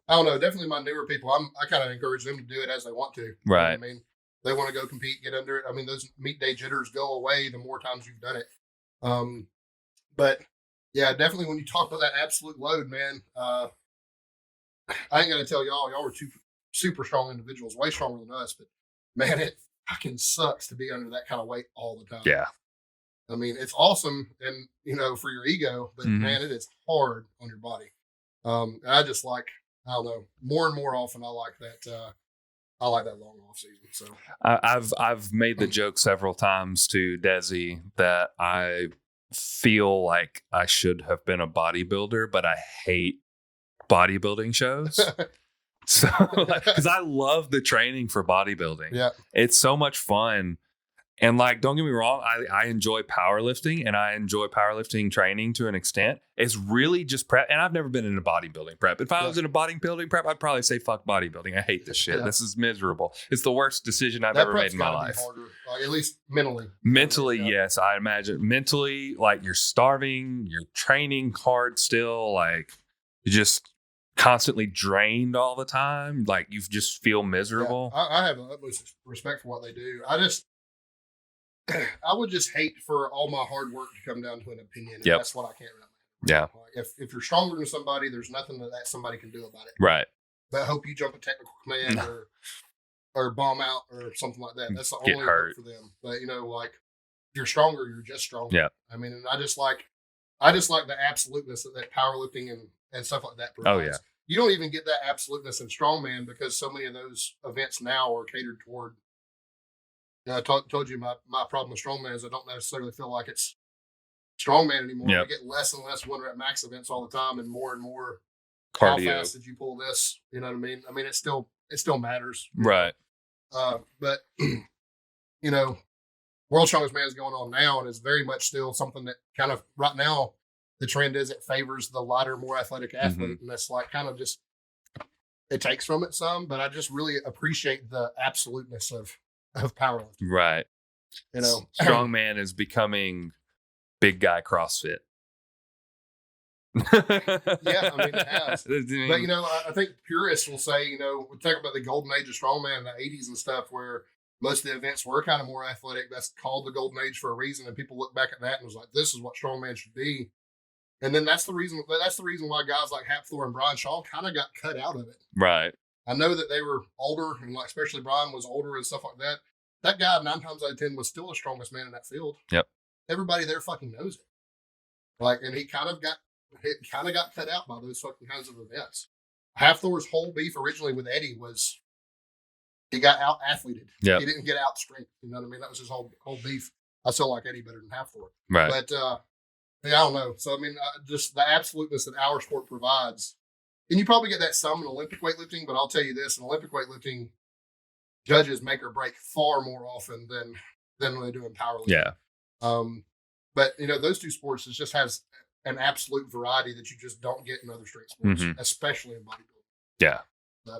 I don't know. Definitely, my newer people. I kind of encourage them to do it as they want to. Right. I mean, they want to go compete, get under it. I mean, those meet day jitters go away the more times you've done it. But yeah, definitely when you talk about that absolute load, man, I ain't gonna tell y'all were 2 super strong individuals, way stronger than us. But man, it fucking sucks to be under that kind of weight all the time. Yeah. I mean, it's awesome, and for your ego, but man, it is hard on your body. And I just like, I don't know, more and more often I like that. I like that long off season. So I've made the joke several times to Desi that I feel like I should have been a bodybuilder, but I hate bodybuilding shows. So, because I love the training for bodybuilding. Yeah, it's so much fun. And like, don't get me wrong, I enjoy powerlifting and I enjoy powerlifting training to an extent. It's really just prep. And I've never been in a bodybuilding prep. If I was in a bodybuilding prep, I'd probably say fuck bodybuilding. I hate this shit. Yeah. This is miserable. It's the worst decision I've ever made in my life. Like, at least mentally. Mentally, yes. I imagine mentally, like you're starving, you're training hard still, like you're just constantly drained all the time. Like you just feel miserable. Yeah, I have the utmost respect for what they do. I would just hate for all my hard work to come down to an opinion. And that's what I can't really. Yeah. Like if you're stronger than somebody, there's nothing that somebody can do about it. Right. But I hope you jump a technical command or bomb out or something like that. That's the only hope for them. But like if you're stronger, you're just stronger. Yeah. I mean, and I just like the absoluteness that powerlifting and stuff like that provides. Oh yeah. You don't even get that absoluteness in strongman because so many of those events now are catered toward. I told you my problem with strongman is I don't necessarily feel like it's strongman anymore. Yep. I get less and less 1 rep max events all the time, and more cardio. How fast did you pull this? You know what I mean? I mean, it still matters, right? But World's Strongest Man is going on now, and it's very much still something that kind of right now the trend is it favors the lighter, more athletic athlete, and that's like kind of just it takes from it some. But I just really appreciate the absoluteness of powerlifting. Right. Strongman is becoming big guy CrossFit. Yeah, I mean, it has. But, I think purists will say, we talk about the golden age of strongman in the 80s and stuff where most of the events were kind of more athletic. That's called the golden age for a reason. And people look back at that and was like, this is what strongman should be. And then that's the reason why guys like Hapthor and Brian Shaw kind of got cut out of it. Right. I know that they were older, and like especially Brian was older and stuff like that. That guy 9 times out of 10 was still the strongest man in that field. Yep. Everybody there fucking knows it. Like, and he kind of got cut out by those fucking kinds of events. Hafthor's whole beef originally with Eddie was he got out athleted. Yeah. He didn't get out strength. You know what I mean? That was his whole beef. I still like Eddie better than Hafthor. Right. But I don't know. So I mean, just the absoluteness that our sport provides. And you probably get that some in Olympic weightlifting, but I'll tell you this: in Olympic weightlifting, judges make or break far more often than when they do in powerlifting. Yeah. But those two sports just has an absolute variety that you just don't get in other strength sports, especially in bodybuilding. Yeah.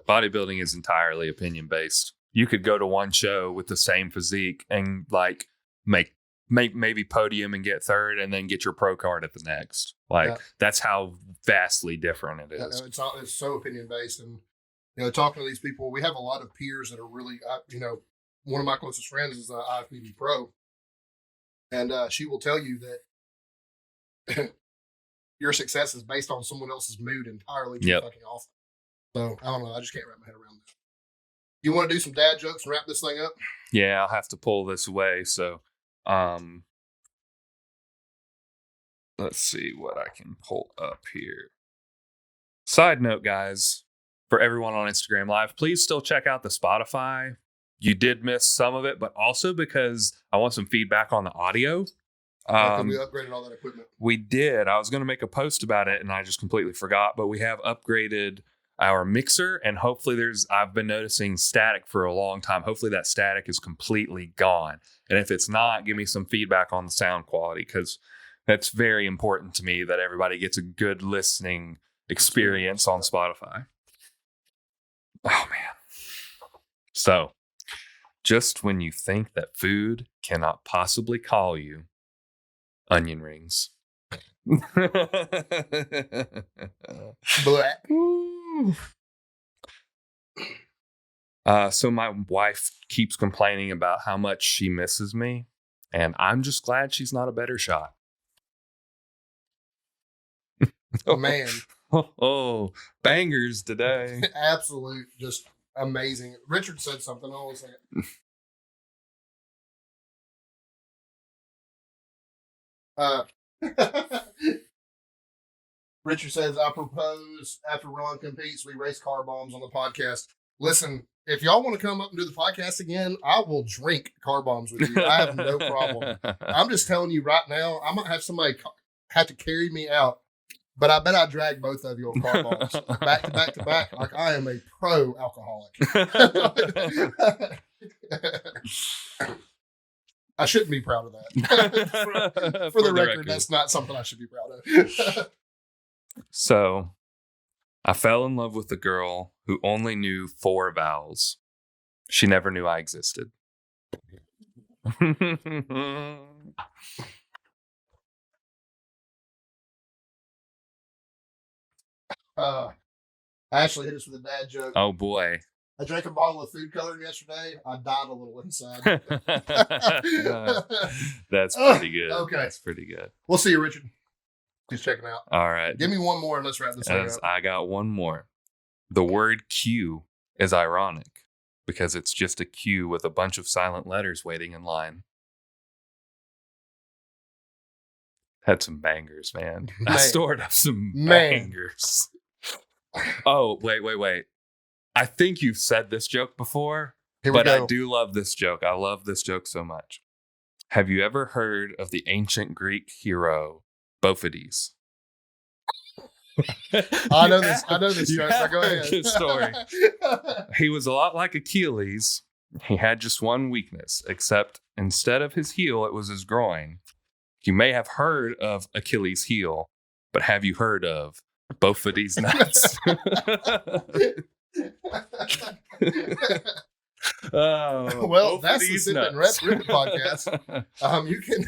Bodybuilding is entirely opinion based. You could go to one show with the same physique and like make maybe podium and get third and then get your pro card at the next. Like that's how vastly different it is. It's so opinion based, and talking to these people, we have a lot of peers that are really, one of my closest friends is an IFBB pro, and she will tell you that your success is based on someone else's mood entirely. Too fucking awful. So I don't know. I just can't wrap my head around that. You want to do some dad jokes and wrap this thing up? Yeah, I'll have to pull this away. So, let's see what I can pull up here. Side note, guys, for everyone on Instagram Live, please still check out the Spotify. You did miss some of it, but also because I want some feedback on the audio. We upgraded all that equipment. We did. I was going to make a post about it, and I just completely forgot. But we have upgraded our mixer, and hopefully I've been noticing static for a long time. Hopefully that static is completely gone. And if it's not, give me some feedback on the sound quality, because that's very important to me that everybody gets a good listening experience on Spotify. Oh, man. So, just when you think that food cannot possibly call you, onion rings. Black. So my wife keeps complaining about how much she misses me, and I'm just glad she's not a better shot. Oh, man. Oh, bangers today. Absolute, just amazing. Richard said something. Hold on a second. Richard says, I propose after Ron competes, we race car bombs on the podcast. Listen, if y'all want to come up and do the podcast again, I will drink car bombs with you. I have no problem. I'm just telling you right now, I might have somebody have to carry me out, but I bet I drag both of you on car bombs back to back to back. Like I am a pro alcoholic. I shouldn't be proud of that. for the record, that's not something I should be proud of. So, I fell in love with a girl who only knew 4 vowels. She never knew I existed. Ashley hit us with a dad joke. Oh, boy. I drank a bottle of food coloring yesterday. I died a little inside. That's pretty good. Okay. That's pretty good. We'll see you, Richard. Just checking out. All right. Give me one more and let's wrap this thing up. I got one more. The word queue is ironic because it's just a queue with a bunch of silent letters waiting in line. Had some bangers, man. I stored up some bangers. Oh, wait. I think you've said this joke before, but I do love this joke. I love this joke so much. Have you ever heard of the ancient Greek hero Bophides? I know this joke. Go ahead. Good story. He was a lot like Achilles. He had just one weakness, except instead of his heel, it was his groin. You may have heard of Achilles' heel, but have you heard of Bophides' nuts? Well, that's the Sip and Rip podcast. You can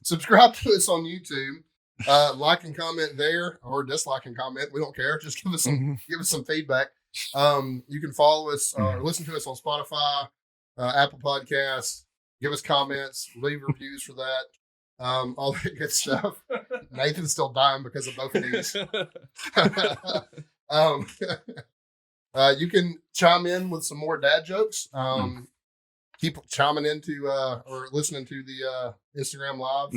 subscribe to us on YouTube, like and comment there, or dislike and comment. We don't care. Just give us some feedback. You can follow us or listen to us on Spotify, Apple Podcasts. Give us comments, leave reviews for that. All that good stuff. Nathan's still dying because of both of these. You can chime in with some more dad jokes. Keep chiming into or listening to the Instagram Live,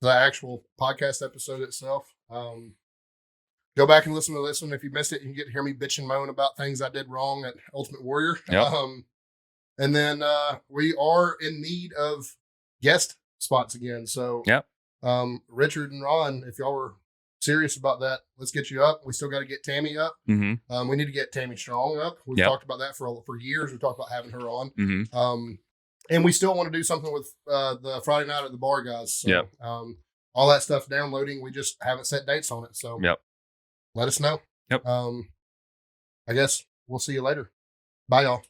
the actual podcast episode itself. Go back and listen to this one. If you missed it, you can get to hear me bitch and moan about things I did wrong at Ultimate Warrior. Yep. And then we are in need of guest spots again. So, Richard and Ron, if y'all were serious about that, let's get you up. We still got to get Tammy up. We need to get Tammy Strong up. We've talked about that for years. We talked about having her on. And we still want to do something with the Friday night at the bar guys. So, all that stuff downloading. We just haven't set dates on it. So, let us know. I guess we'll see you later. Bye, y'all.